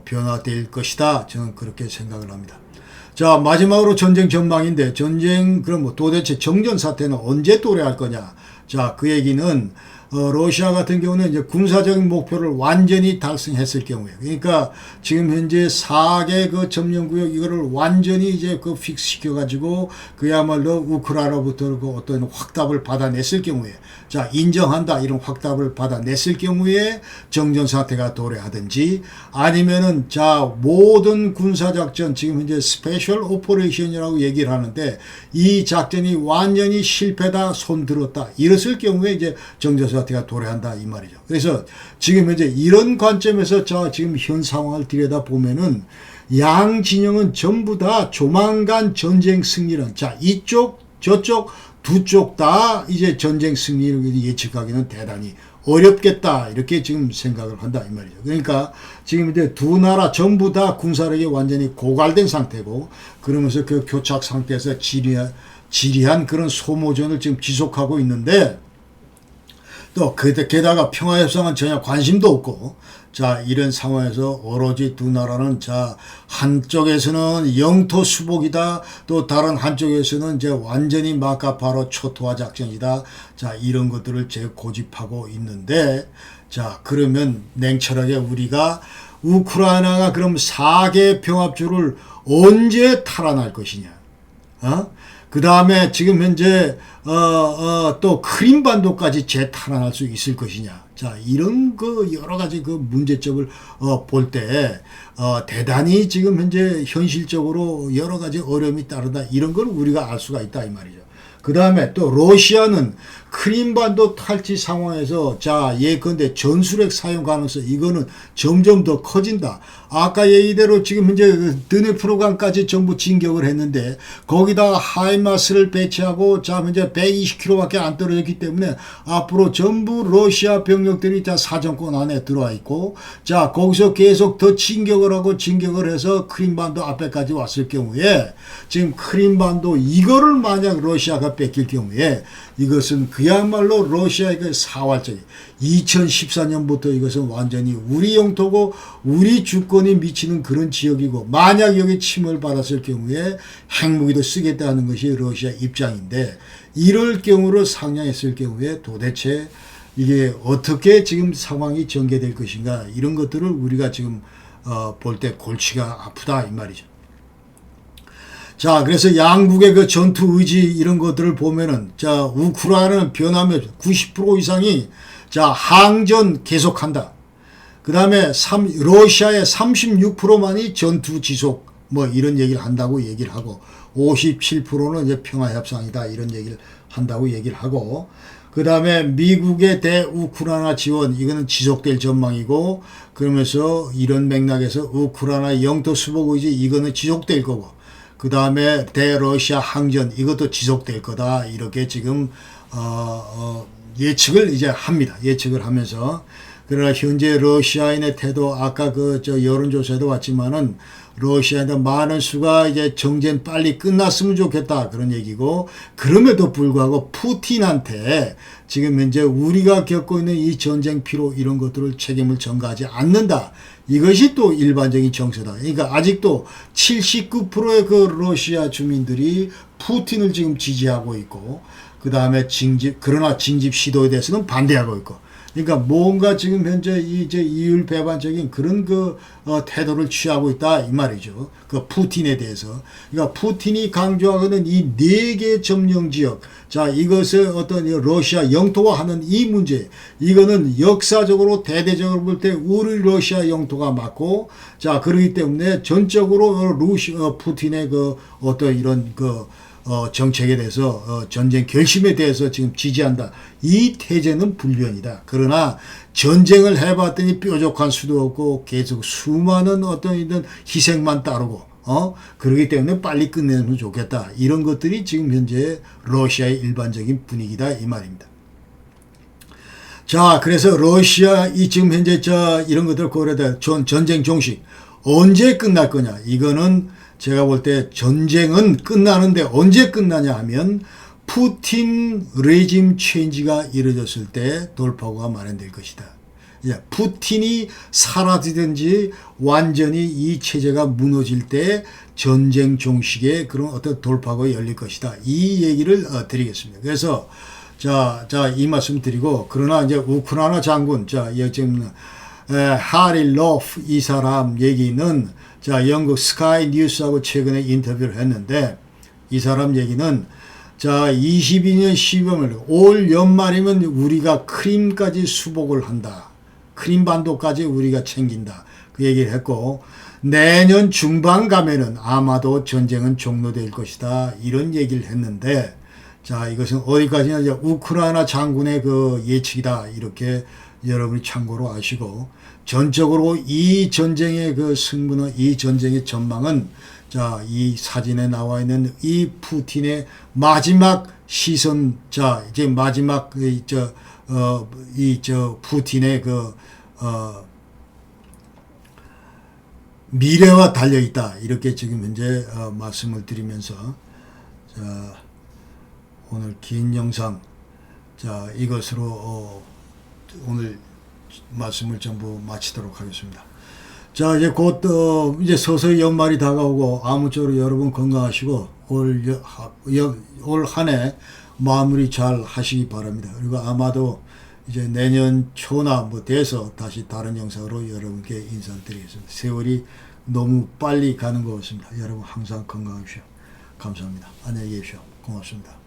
변화될 것이다. 저는 그렇게 생각을 합니다. 자, 마지막으로 전쟁 전망인데, 전쟁 그럼 뭐 도대체 정전 사태는 언제 도래할 거냐? 자, 그 얘기는 러시아 같은 경우는 이제 군사적인 목표를 완전히 달성했을 경우에, 그러니까 지금 현재 4개 그 점령구역 이거를 완전히 이제 그 픽스 시켜가지고 그야말로 우크라이나부터 그 어떤 확답을 받아냈을 경우에, 자, 인정한다 이런 확답을 받아냈을 경우에 정전 사태가 도래하든지, 아니면은 자, 모든 군사작전 지금 현재 스페셜 오퍼레이션이라고 얘기를 하는데 이 작전이 완전히 실패다, 손 들었다 이랬을 경우에 이제 정전 사태가 도래한다 이 말이죠. 그래서 지금 현재 이런 관점에서 자 지금 현 상황을 들여다 보면은 양 진영은 전부 다 조만간 전쟁 승리는, 자 이쪽 저쪽 두 쪽 다 이제 전쟁 승리를 예측하기는 대단히 어렵겠다 이렇게 지금 생각을 한다 이 말이죠. 그러니까 지금 이제 두 나라 전부 다 군사력이 완전히 고갈된 상태고, 그러면서 그 교착 상태에서 지리한 그런 소모전을 지금 지속하고 있는데, 또 게다가 평화협상은 전혀 관심도 없고, 자 이런 상황에서 오로지 두 나라는 자 한쪽에서는 영토 수복이다, 또 다른 한쪽에서는 이제 완전히 마카파로 초토화 작전이다, 자 이런 것들을 고집하고 있는데, 자 그러면 냉철하게 우리가 우크라이나가 그럼 4개 병합주를 언제 탈환할 것이냐, 그 다음에 지금 현재 또 크림반도까지 재탈환할 수 있을 것이냐. 자 이런 그 여러 가지 그 문제점을 볼 때 대단히 지금 현재 현실적으로 여러 가지 어려움이 따르다 이런 걸 우리가 알 수가 있다 이 말이죠. 그 다음에 또 러시아는 크림반도 탈취 상황에서 자 예컨대 전술핵 사용 가능성 이거는 점점 더 커진다. 아까 얘기대로 지금 현재 드네프로강까지 전부 진격을 했는데 거기다가 하이마스를 배치하고 자 현재 120km밖에 안 떨어졌기 때문에 앞으로 전부 러시아 병력들이 자 사정권 안에 들어와 있고, 자 거기서 계속 더 진격을 해서 크림반도 앞에까지 왔을 경우에, 지금 크림반도 이거를 만약 러시아가 뺏길 경우에 이것은 그야말로 러시아의 그 사활적인 2014년부터 이것은 완전히 우리 영토고 우리 주권이 미치는 그런 지역이고, 만약 여기 침을 받았을 경우에 핵무기도 쓰겠다는 것이 러시아 입장인데, 이럴 경우를 상향했을 경우에 도대체 이게 어떻게 지금 상황이 전개될 것인가, 이런 것들을 우리가 지금 볼 때 골치가 아프다 이 말이죠. 자, 그래서 양국의 그 전투 의지 이런 것들을 보면은, 자, 우크라이나는 변함이 90% 이상이 자, 항전 계속한다. 그 다음에 러시아의 36%만이 전투 지속 뭐 이런 얘기를 한다고 얘기를 하고, 57%는 이제 평화협상이다 이런 얘기를 한다고 얘기를 하고, 그 다음에 미국의 대우크라이나 지원 이거는 지속될 전망이고, 그러면서 이런 맥락에서 우크라이나 영토 수복 의지 이거는 지속될 거고, 그 다음에 대러시아 항전 이것도 지속될 거다 이렇게 지금 예측을 이제 합니다. 예측을 하면서 그러나 현재 러시아인의 태도 아까 저 여론조사에도 왔지만은 러시아인의 많은 수가 이제 정전 빨리 끝났으면 좋겠다 그런 얘기고 그럼에도 불구하고 푸틴한테 지금 현재 우리가 겪고 있는 이 전쟁 피로 이런 것들을 책임을 전가하지 않는다. 이것이 또 일반적인 정서다. 그러니까 아직도 79%의 그 러시아 주민들이 푸틴을 지금 지지하고 있고 그 다음에 그러나 징집 시도에 대해서는 반대하고 있고 그러니까 뭔가 지금 현재 이제 이율배반적인 그런 태도를 취하고 있다 이 말이죠. 그 푸틴에 대해서. 그러니까 푸틴이 강조하고는 이 4개 점령 지역. 자, 이것을 어떤 러시아 영토화하는 이 문제. 이거는 역사적으로 대대적으로 볼 때 우리 러시아 영토가 맞고 자, 그렇기 때문에 전적으로 푸틴의 어떤 이런 정책에 대해서 전쟁 결심에 대해서 지금 지지한다. 이 태제는 불변이다. 그러나 전쟁을 해봤더니 뾰족한 수도 없고 계속 수많은 어떤 이런 희생만 따르고 그러기 때문에 빨리 끝내면 좋겠다. 이런 것들이 지금 현재 러시아의 일반적인 분위기다 이 말입니다. 자, 그래서 러시아 지금 현재 이런 것들 고려돼 전쟁 종식 언제 끝날 거냐? 이거는 제가 볼 때 전쟁은 끝나는데 언제 끝나냐 하면 푸틴 레짐 체인지가 이루어졌을 때 돌파구가 마련될 것이다. 푸틴이 사라지든지 완전히 이 체제가 무너질 때 전쟁 종식의 그런 어떤 돌파구가 열릴 것이다. 이 얘기를 드리겠습니다. 그래서 자, 이 말씀 드리고 그러나 이제 우크라이나 장군 지금 하리 로프 이 사람 얘기는 자, 영국 스카이 뉴스하고 최근에 인터뷰를 했는데 이 사람 얘기는 자, 22년 12월 올 연말이면 우리가 크림까지 수복을 한다. 크림반도까지 우리가 챙긴다. 그 얘기를 했고 내년 중반 가면은 아마도 전쟁은 종료될 것이다. 이런 얘기를 했는데 자, 이것은 어디까지나 이제 우크라이나 장군의 그 예측이다. 이렇게 여러분이 참고로 아시고 전적으로 이 전쟁의 그 승부는 이 전쟁의 전망은 자, 이 사진에 나와 있는 이 푸틴의 마지막 시선 자, 이제 마지막 푸틴의 미래와 달려 있다. 이렇게 지금 현재 말씀을 드리면서 자, 오늘 긴 영상 자, 이것으로 오늘 말씀을 전부 마치도록 하겠습니다. 자, 이제 곧 이제 서서히 연말이 다가오고 아무쪼록 여러분 건강하시고 올 한 해 마무리 잘 하시기 바랍니다. 그리고 아마도 이제 내년 초나 돼서 다시 다른 영상으로 여러분께 인사드리겠습니다. 세월이 너무 빨리 가는 것 같습니다. 여러분 항상 건강하십시오. 감사합니다. 안녕히 계십시오. 고맙습니다.